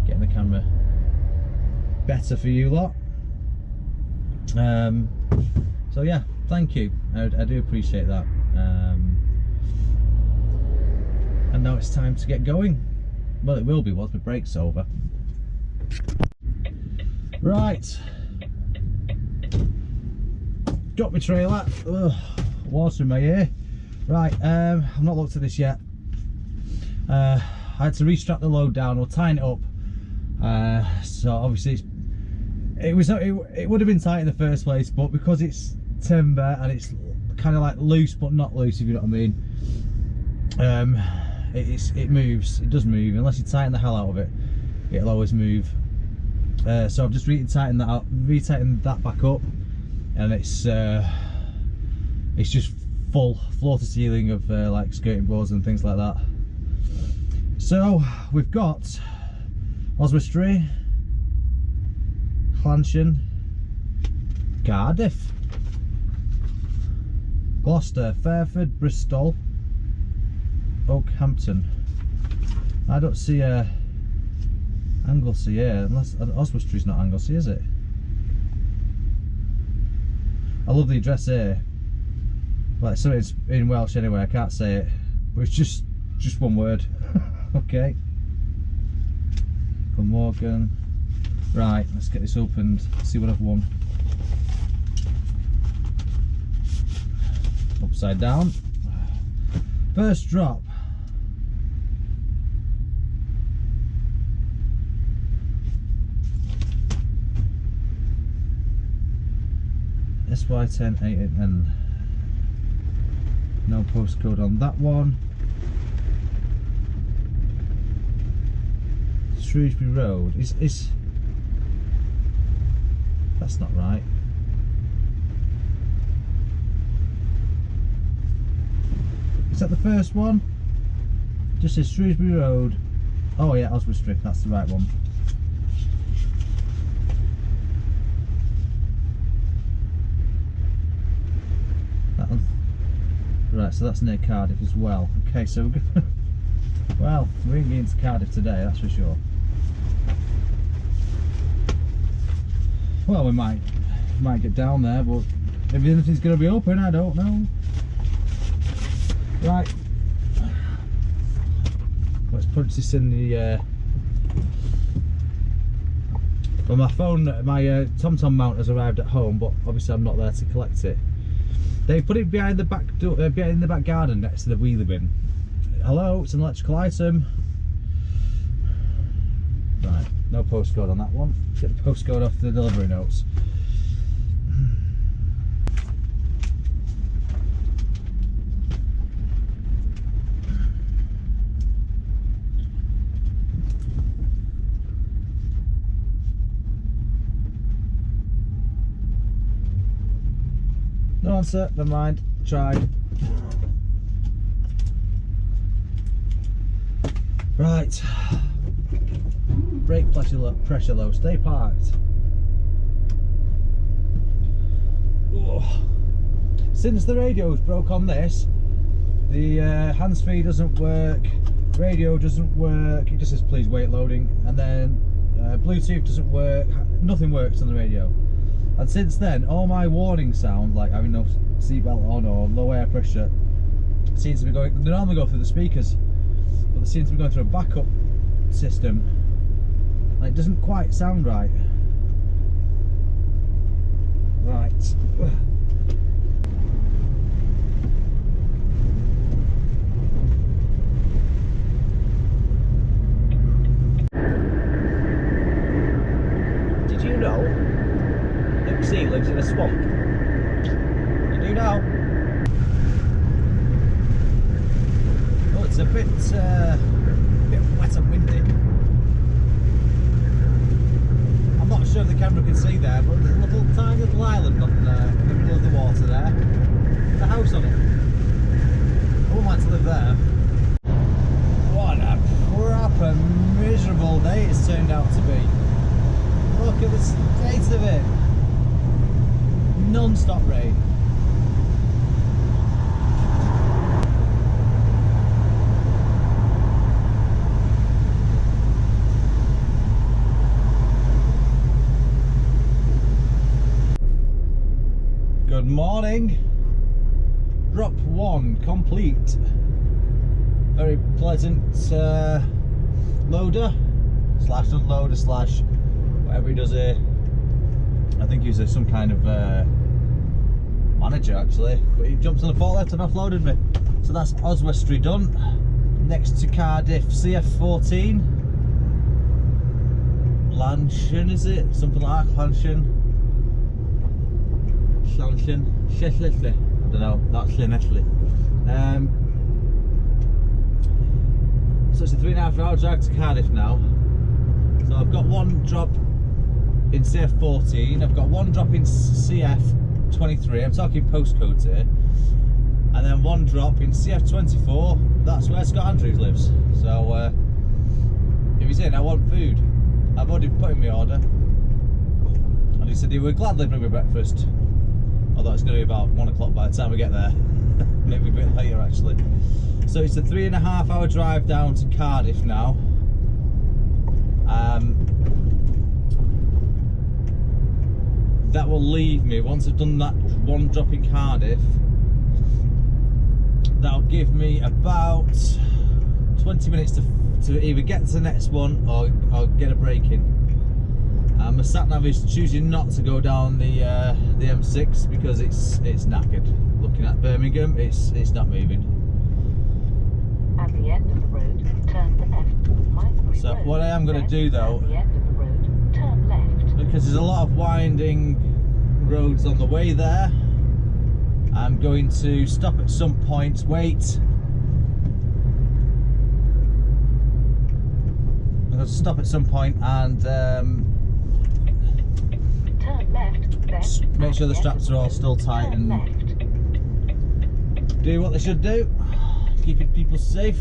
getting the camera better for you lot. So yeah, thank you. I do appreciate that. And now it's time to get going. Well, it will be once the break's over. Right. Got my trailer. Ugh, water in my ear. Right, I've not looked at this yet. I had to restrap the load down or tighten it up. So obviously it would have been tight in the first place, but because it's timber and it's kind of like loose but not loose, if you know what I mean. It moves. It does move unless you tighten the hell out of it. It'll always move. So I've just retightened that back up, and it's just full floor to ceiling of like skirting boards and things like that. So we've got Oswestry, Clansham, Cardiff, Gloucester, Fairford, Bristol, Oakhampton. I don't see a Anglesey here, unless Oswestry's not Anglesey, is it? I love the address here. Like, so it's in Welsh anyway, I can't say it, but it's just one word. Okay. Glamorgan. Right, let's get this opened, see what I've won. Upside down. First drop. SY108N. No postcode on that one. Shrewsbury Road. Is that's not right. Is that the first one? Just says Shrewsbury Road. Oh yeah, Oswestry. That's the right one. Right, so that's near Cardiff as well. Okay, so well, we ain't getting to Cardiff today, that's for sure. Well, we might get down there, but if anything's going to be open, I don't know. Right, let's punch this in the. Well, my phone, my TomTom mount has arrived at home, but obviously I'm not there to collect it. They put it behind the back door, behind the back garden next to the wheelie bin. Hello, it's an electrical item. Right, no postcode on that one. Get the postcode off the delivery notes. No answer, never mind, tried. Right, brake pressure low, stay parked. Oh. Since the radio's broke on this, the hands-free doesn't work, radio doesn't work, it just says please wait loading, and then Bluetooth doesn't work, nothing works on the radio. And since then, all my warning sound, like having no seatbelt on or low air pressure, seems to be going. They normally go through the speakers, but they seem to be going through a backup system, and it doesn't quite sound right. Right. Did you know Luke lives in a swamp? You do now. Oh, it's a bit wet and windy. I'm not sure if the camera can see there, but there's a little tiny little island on in the middle of the water there. There's a house on it. I wouldn't like to live there. What a proper miserable day it's turned out to be. Look at the state of it. Non-stop rain. Good Good morning. Drop 1 complete. Very pleasant loader slash unloader slash whatever he does here. I think he's some kind of manager actually, but he jumps on the forklift and offloaded me. So that's Oswestry done. Next to Cardiff, CF14. Lanshan, is it? Something like that, Lanshan. Lanshan. I don't know, that's Llanelli. So it's a 3.5 hour drive to Cardiff now. So I've got 1 drop in CF14, I've got 1 drop in CF23, I'm talking postcodes here, and then 1 drop in CF24, that's where Scott Andrews lives. So if he's in, I want food. I've already put in my order, and he said he would gladly bring me breakfast, although it's going to be about 1 o'clock by the time we get there. Maybe a bit later actually. So it's a 3.5 hour drive down to Cardiff now. That will leave me, once I've done that 1 drop in Cardiff, that'll give me about 20 minutes to either get to the next one or get a break in. My sat nav is choosing not to go down the M6 because it's knackered. Looking at Birmingham, it's not moving. At the end of the road, turn left. So what I am going to do though, at the end of the road, turn left. because there's a lot of winding roads on the way there, I'm going to stop at some point, wait. I'm going to stop at some point and turn left, then make sure the straps are all still tight and do what they should do, keeping people safe.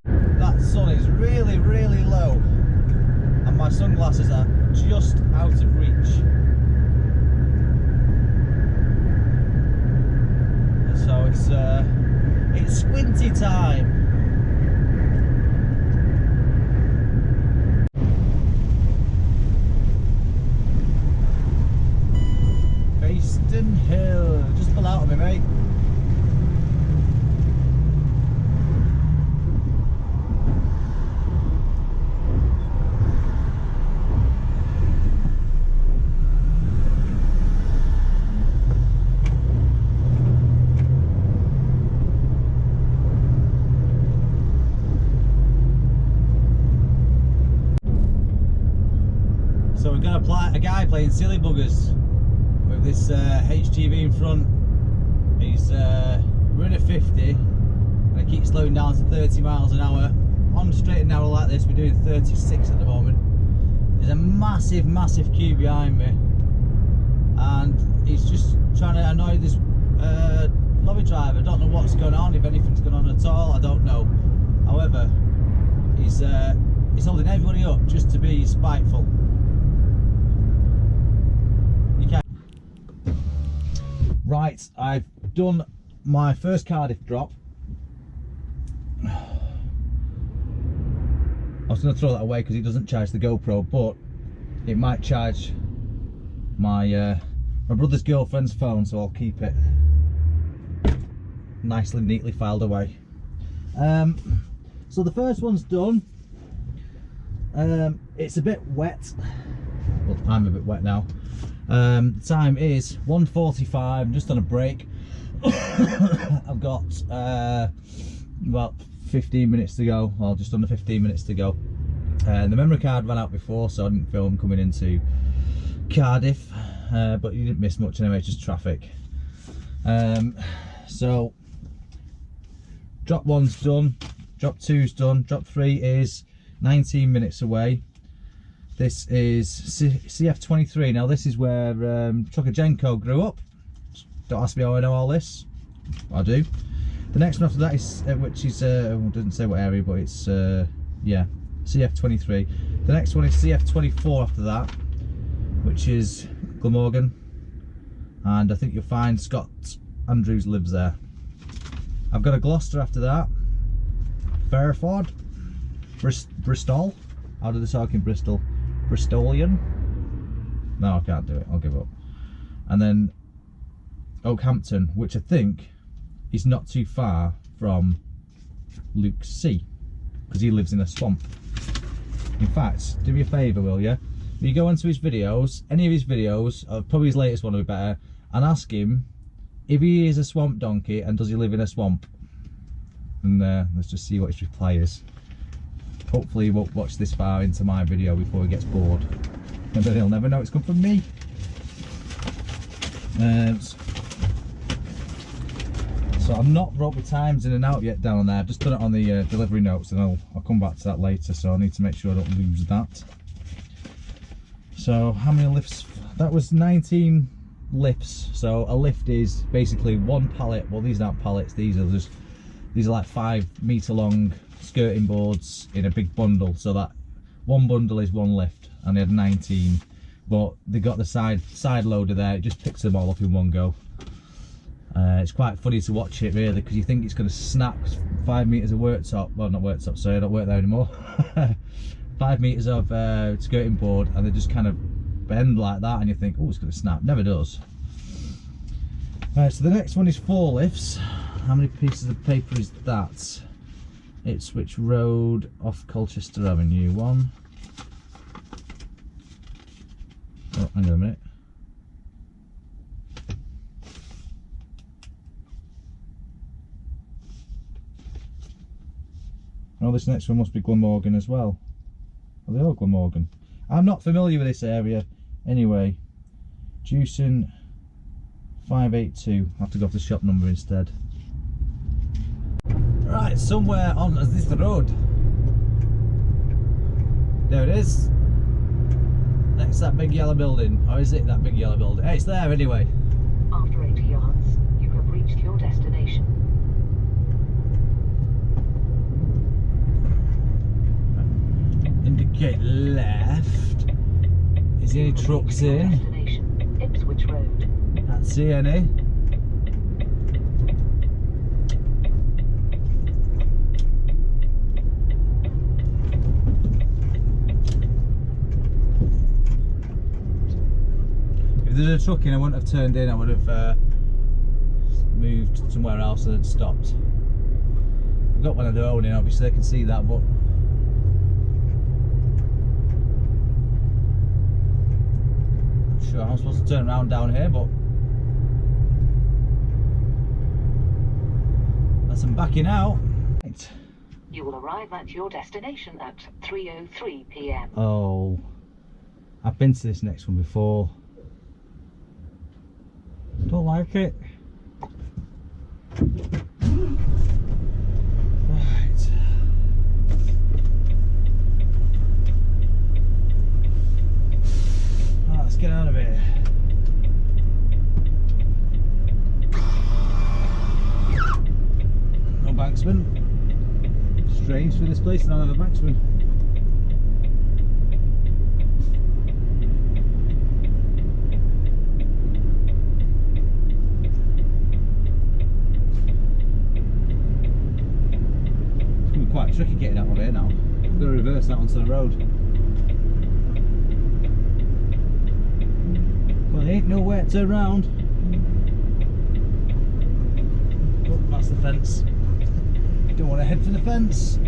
That sun is really, really low, and my sunglasses are just out of reach. So it's squinty time. Bayston Hill, just pull out of me, mate. So we've got a guy playing silly buggers with this HGV in front. He's running at 50 and he keeps slowing down to 30 miles an hour. On straight and narrow like this, we're doing 36 at the moment. There's a massive, massive queue behind me, and he's just trying to annoy this lorry driver. I don't know what's going on, if anything's going on at all, I don't know. However, he's holding everybody up just to be spiteful. Right, I've done my first Cardiff drop. I was going to throw that away because it doesn't charge the GoPro, but it might charge my brother's girlfriend's phone, so I'll keep it nicely, neatly filed away. So the first one's done. It's a bit wet. Well, I'm a bit wet now. Time is 1:45, just on a break. I've got about 15 minutes to go, or just under 15 minutes to go. The memory card ran out before, so I didn't film coming into Cardiff, but you didn't miss much anyway, it's just traffic. So drop 1's done, drop 2's done, drop 3 is 19 minutes away. This is CF23. Now this is where Trucker Jenko grew up. Don't ask me how I know all this. I do. The next one after that is, which is, doesn't say what area, but it's, yeah, CF23. The next one is CF24 after that, which is Glamorgan. And I think you'll find Scott Andrews lives there. I've got a Gloucester after that. Fairford. Bristol. How do they talk in Bristol? Bristolian. No, I can't do it. I'll give up. And then Oakhampton, which I think is not too far from Luke's sea, because he lives in a swamp. In fact, do me a favour, will you? When you go onto his videos, any of his videos, or probably his latest one will be better, and ask him if he is a swamp donkey and does he live in a swamp. And let's just see what his reply is. Hopefully he won't watch this far into my video before he gets bored. And then he'll never know it's come from me. So I've not brought the times in and out yet down there. I've just done it on the delivery notes, and I'll come back to that later, so I need to make sure I don't lose that. So how many lifts? That was 19 lifts. So a lift is basically one pallet. Well, these aren't pallets, these are like 5 metre long skirting boards in a big bundle, so that one bundle is one lift, and they had 19, but they got the side loader there. It just picks them all up in one go. It's quite funny to watch it, really, because you think it's going to snap 5 metres of worktop. Well, not worktop, sorry, I don't work there anymore. 5 metres of skirting board, and they just kind of bend like that, and you think, oh, it's going to snap. Never does. Right, so the next one is 4 lifts. How many pieces of paper is that? Ipswich Road off Colchester Avenue. 1. Oh, hang on a minute. Oh, this next one must be Glamorgan as well. Are they all Glamorgan? I'm not familiar with this area. Anyway, Jewson 582. I'll have to go for the shop number instead. Right, somewhere on this road. There it is. Next to that big yellow building. Or is it that big yellow building? Hey, it's there anyway. After 80 yards, you have reached your destination. Indicate left. Is there any trucks in? Destination, Ipswich Road. Can't see any. If there's a truck in, I wouldn't have turned in. I would have moved somewhere else and stopped. I've got one of their own in, obviously I can see that, but sure I'm supposed to turn around down here, but that's I'm backing out. Right. You will arrive at your destination at 3:03 PM. Oh, I've been to this next one before. Don't like it. Right. Let's get out of here. No banksman. Strange for this place, not have a banksman. It's going to be quite tricky getting out of here now. I'm going to reverse out onto the road. Well, ain't nowhere to turn round. Oh, that's the fence. Don't want to head for the fence.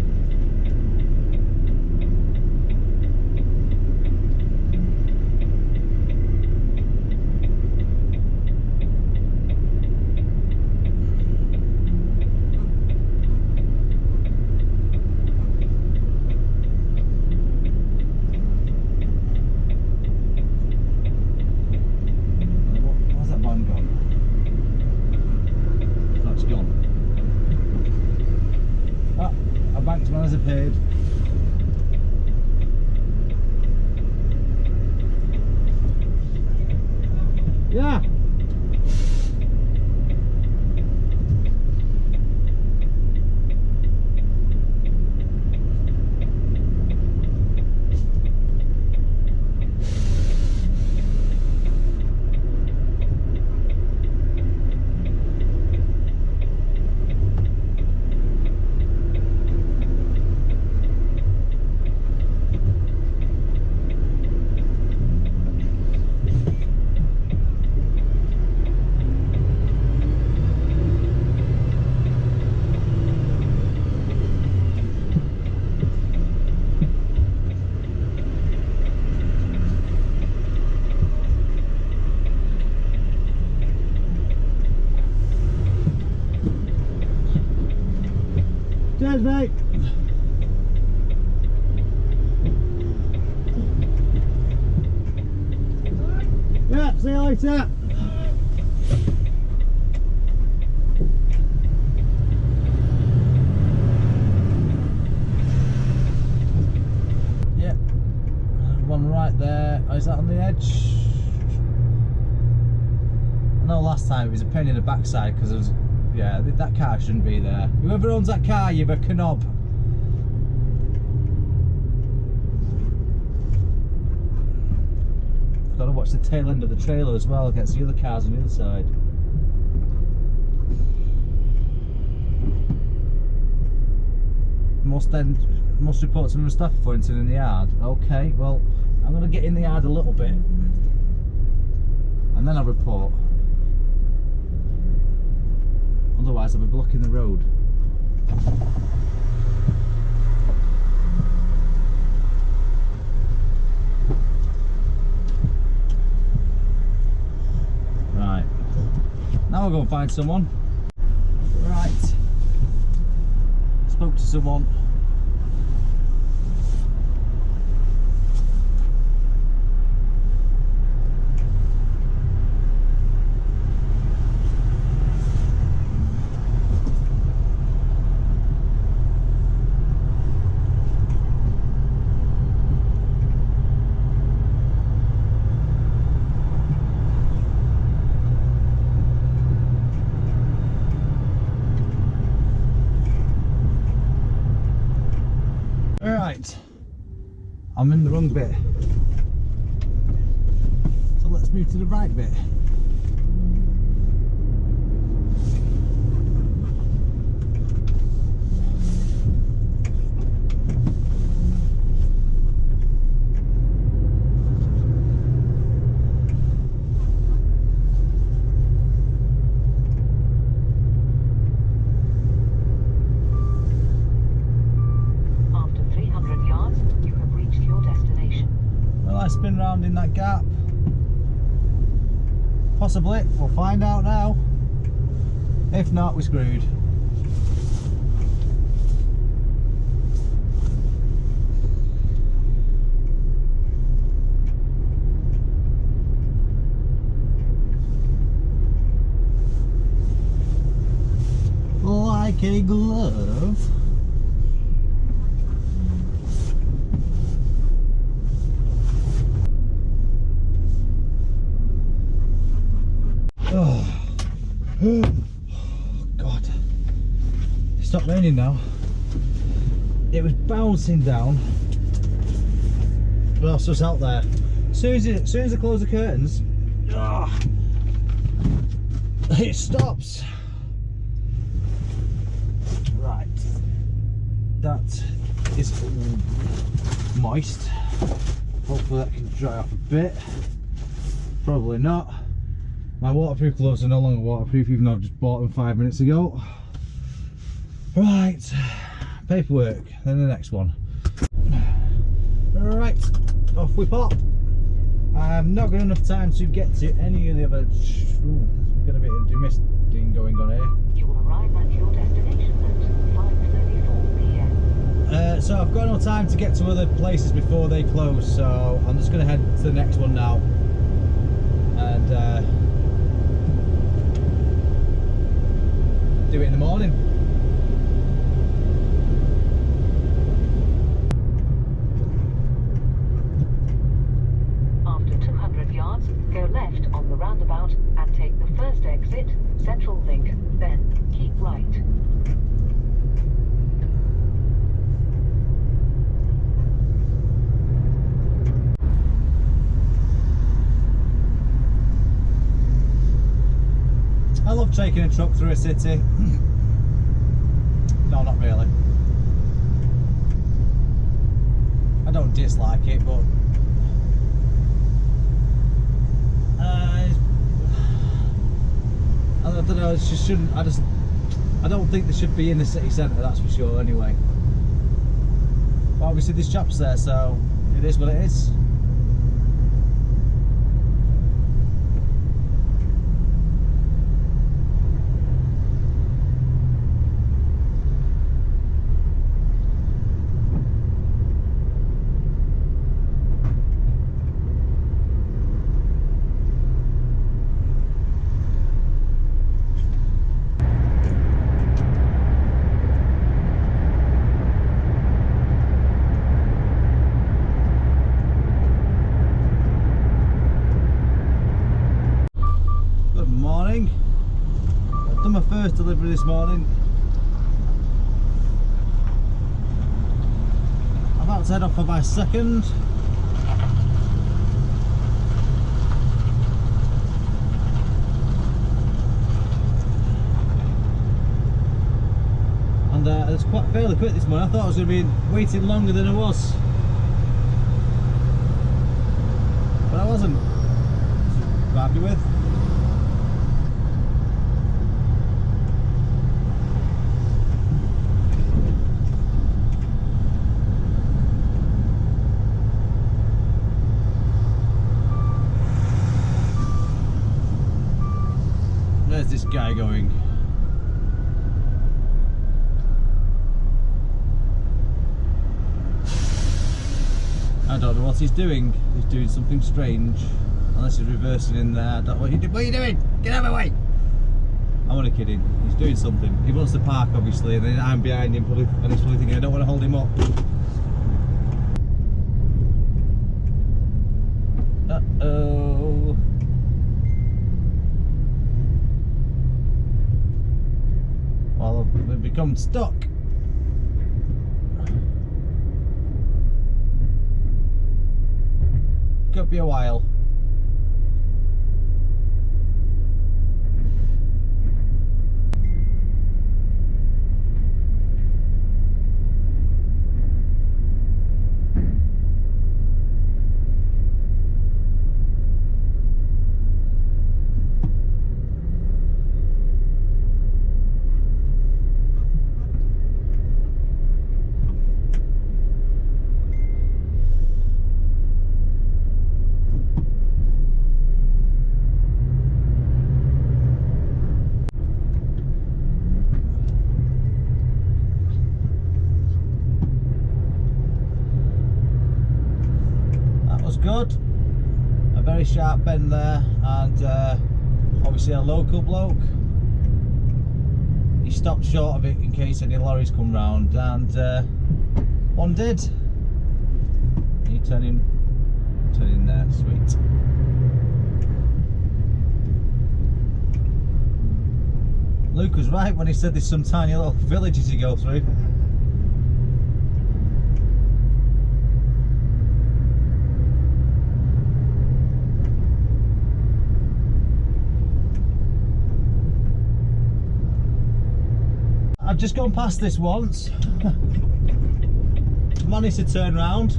Thanks, mate. Yeah, see you later. Yep, one right there. Oh, is that on the edge? I know last time it was a pain in the backside because it was, yeah, that car shouldn't be there. Whoever owns that car, you're a knob. Got to watch the tail end of the trailer as well against the other cars on the other side. Must report some of the stuff before entering in the yard. Okay, well, I'm going to get in the yard a little bit and then I'll report. Otherwise I'll be blocking the road. Right, now we'll go and find someone. Right, spoke to someone. Right, I'm in the wrong bit, so let's move to the right bit. I spin round in that gap? Possibly, we'll find out now. If not, we're screwed. Like a glove. Oh God, it stopped raining now. It was bouncing down. What else was out there? As soon as I close the curtains, it stops. Right, that is moist. Hopefully that can dry off a bit. Probably not. My waterproof gloves are no longer waterproof, even though I've just bought them 5 minutes ago. Right, paperwork, then the next one. Right, off we pop. I've not got enough time to get to any of the other... Ooh, there's got a bit of demisting going on here. You will arrive at your destination at 5:34 p.m. So I've got no time to get to other places before they close, so I'm just going to head to the next one now. And do it in the morning. After 200 yards, go left on the roundabout and take the first exit, Central Link, then keep right. I love taking a truck through a city. No, not really. I don't dislike it, but I don't know. It just shouldn't. I don't think they should be in the city centre. That's for sure. Anyway, but obviously this chap's there, so it is what it is. first delivery this morning. I'm about to head off for my second. And it's quite fairly quick this morning. I thought I was going to be waiting longer than I was. But I wasn't. Quite happy with. Where's this guy going? I don't know what he's doing. He's doing something strange. Unless he's reversing in there. I don't know what you do. What are you doing? Get out of my way! I'm only kidding. He's doing something. He wants to park, obviously, and then I'm behind him, probably, and he's probably thinking I don't want to hold him up. Uh-oh. Well, we've become stuck. Could be a while. Good, a very sharp bend there, and obviously a local bloke. He stopped short of it in case any lorries come round, and one did. You turn in there, sweet. Luke was right when he said there's some tiny little villages to go through. I've just gone past this once. Managed to turn round.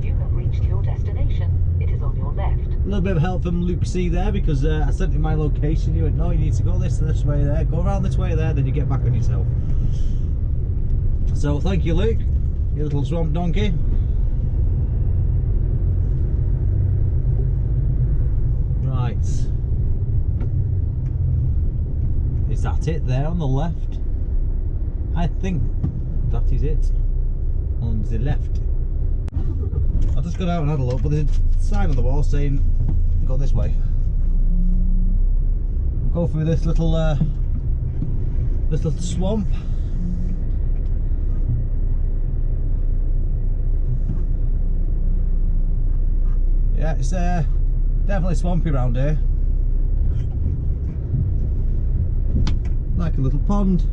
You have reached your destination. It is on your left. A little bit of help from Luke C there, because I sent him my location. He went, no, you need to go this way there, go around this way there, then you get back on yourself. So thank you, Luke, you little swamp donkey. Right. Is that it there on the left? I think that is it on the left. I've just got out and had a look, but there's a sign on the wall saying go this way. Go through this little swamp. Yeah, it's definitely swampy around here. Like a little pond.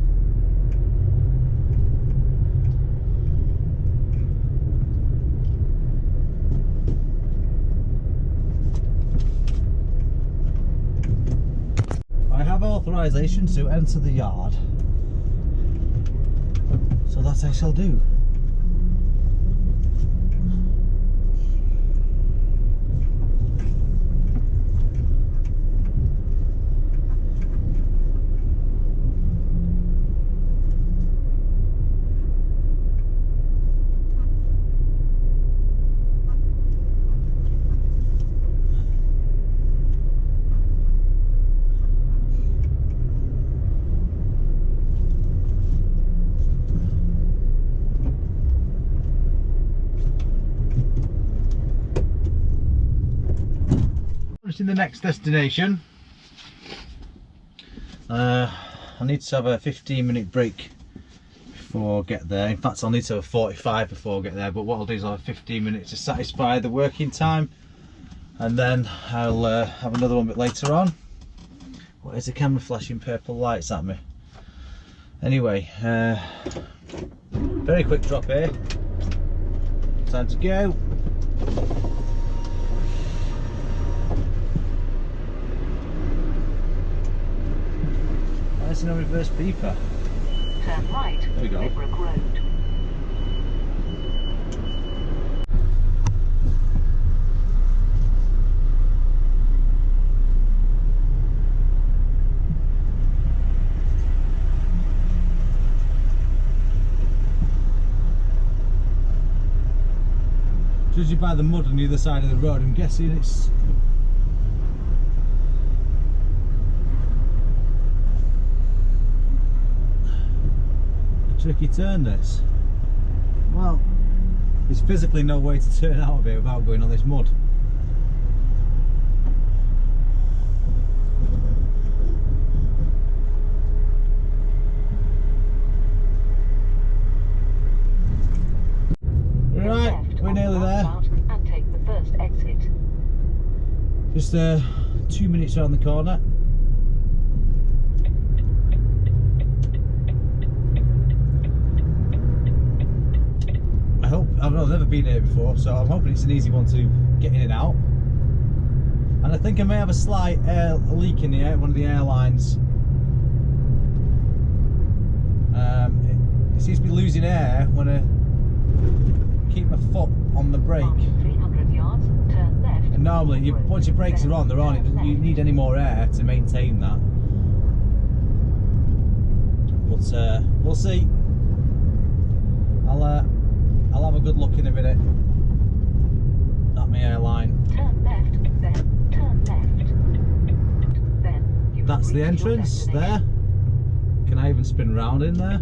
Authorization to enter the yard, so that I shall do. In the next destination. I need to have a 15-minute break before I get there. In fact, I'll need to have a 45 before I get there, but what I'll do is I'll have 15 minutes to satisfy the working time, and then I'll have another one a bit later on. What is the camera flashing purple lights at me? Anyway, very quick drop here. Time to go. There's no reverse beeper. Turn right. There we go. Limerick Road. Judging by the mud on the other side of the road, I'm guessing it's a tricky turn, this. Well, there's physically no way to turn out of it without going on this mud. Right, we're nearly there. And take the first exit. Just 2 minutes around the corner. I hope, I've never been here before, so I'm hoping it's an easy one to get in and out. And I think I may have a slight air leak in the air, one of the airlines. It seems to be losing air when I keep my foot on the brake. 300 yards, turn left. And normally, once your brakes are on, they're on. You need any more air to maintain that. But we'll see. I'll have a good look in a minute. That my airline. Turn left, then turn left. Then you That's will the reach your entrance there. destination. Can I even spin round in there?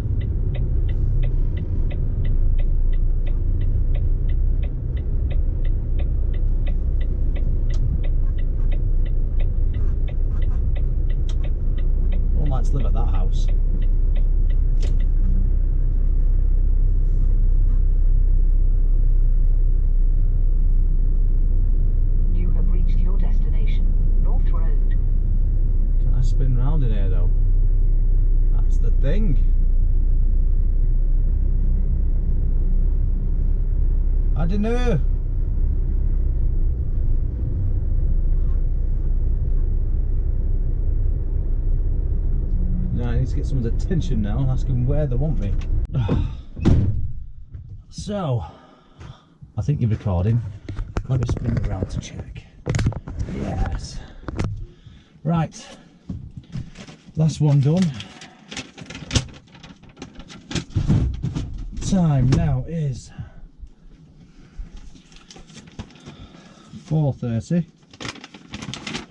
I'd like to live at that house. You have reached your destination, North Road. Can I spin round in here though? That's the thing. I don't know. No, I need to get someone's attention now and ask them where they want me. So, I think you're recording. Let me spin it around to check. Yes. Right. Last one done. Time now is 4:30.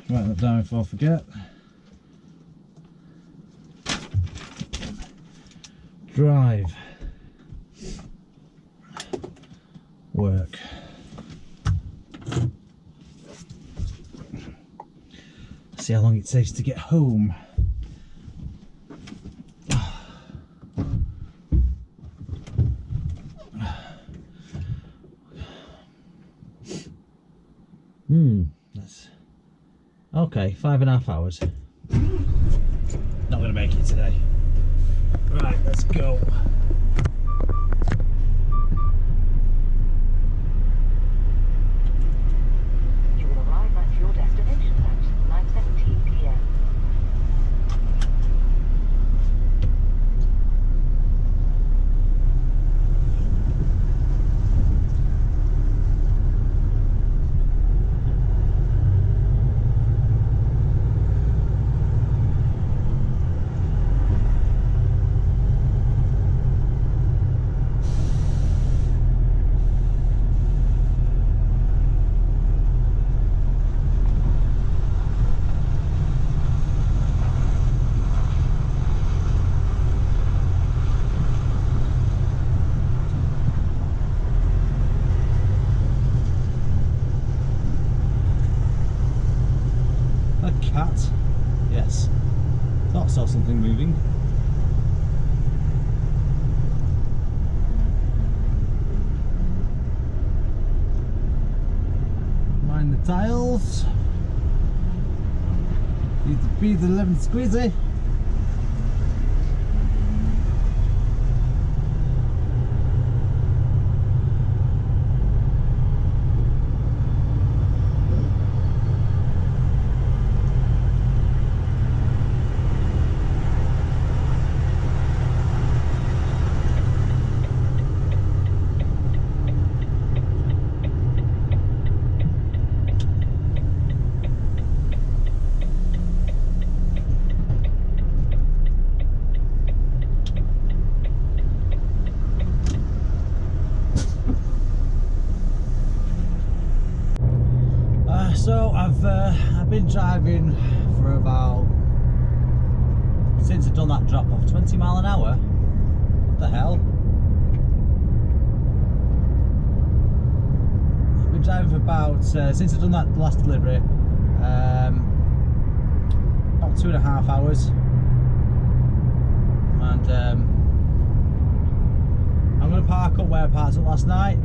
Write that down before I forget. Drive. Work. See how long it takes to get home. That's okay, 5.5 hours. Not gonna make it today. Right, let's go. You will arrive at your destination at 9:17 p.m. A cat? Yes. Thought I saw something moving. Mind the tiles. Need to be the lemon squeezy. So I've been driving for about, since I've done that drop off, 20 mile an hour. What the hell? I've been driving for about, since I've done that last delivery, about 2.5 hours. And I'm going to park up where I parked up last night.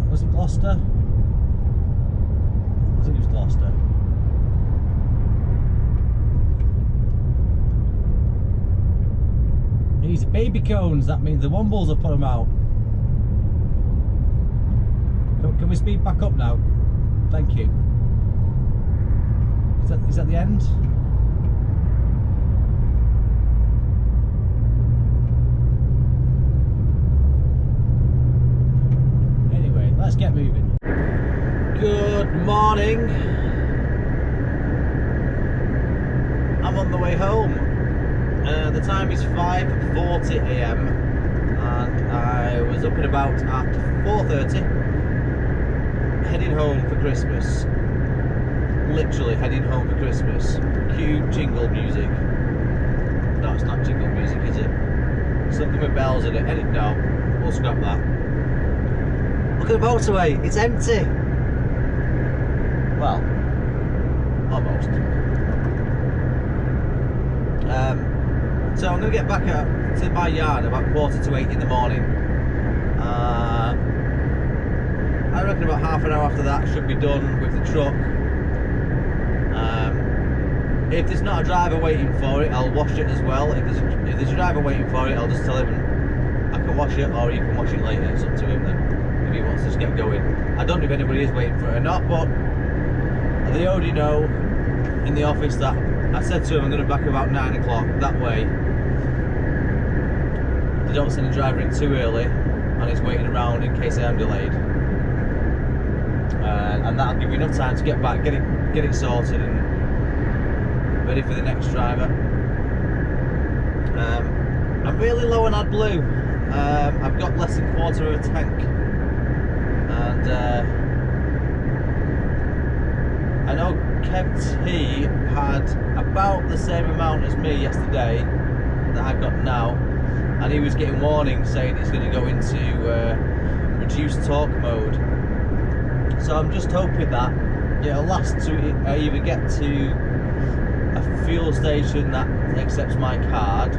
Was it Gloucester? I think it was Gloucester. These are baby cones, that means the Wombles have put them out. Can we speed back up now? Thank you. Is that the end? Let's get moving. Good morning. I'm on the way home. The time is 5:40 AM and I was up and about at 4:30, heading home for Christmas. Literally heading home for Christmas. Cue jingle music. No, it's not jingle music, is it? Something with bells in it. No, we'll scrap that. Look at the motorway, it's empty. Well, almost. So I'm going to get back to my yard about 7:45 in the morning. I reckon about half an hour after that should be done with the truck. If there's not a driver waiting for it, I'll wash it as well. If there's a driver waiting for it, I'll just tell him I can wash it, or you can wash it later. It's up to him then. He wants to just get going. I don't know if anybody is waiting for it or not, but they already know in the office that I said to him I'm going to back about 9 o'clock. That way they don't send a driver in too early and he's waiting around in case I am delayed. And that'll give you enough time to get back, get it sorted and ready for the next driver. I'm really low on AdBlue. I've got less than a quarter of a tank. And I know Kev T had about the same amount as me yesterday that I've got now, and he was getting warnings saying it's going to go into reduced torque mode. So I'm just hoping that it'll last to I either get to a fuel station that accepts my card,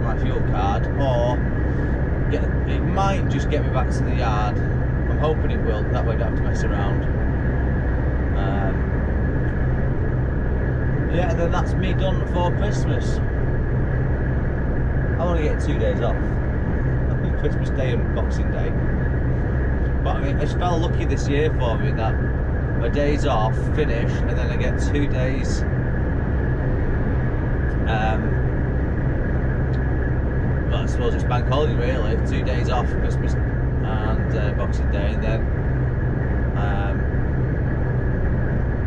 my fuel card, or it might just get me back to the yard. I'm hoping it will, that way I don't have to mess around. Yeah, and then that's me done for Christmas. I want to get 2 days off. I think Christmas Day and Boxing Day. But I mean, I just felt lucky this year for me that my days off finish and then I get 2 days well, I suppose it's bank holiday really, 2 days off Christmas and Boxing Day, and then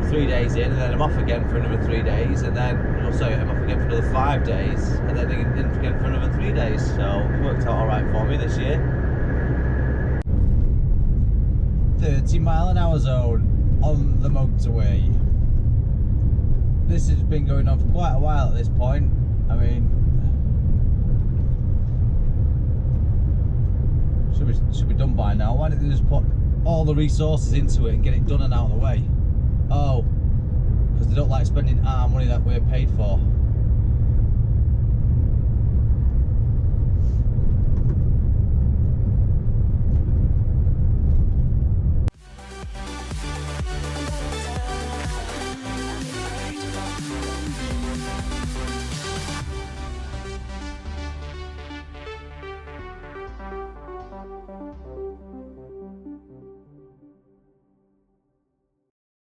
3 days in, and then I'm off again for another 3 days, and then I'm off again for another 5 days, and then in again for another 3 days. So it worked out alright for me this year. 30 mile an hour zone on the motorway. This has been going on for quite a while at this point. I mean, should be done by now. Why didn't they just put all the resources into it and get it done and out of the way? Oh, because they don't like spending our money that we're paid for.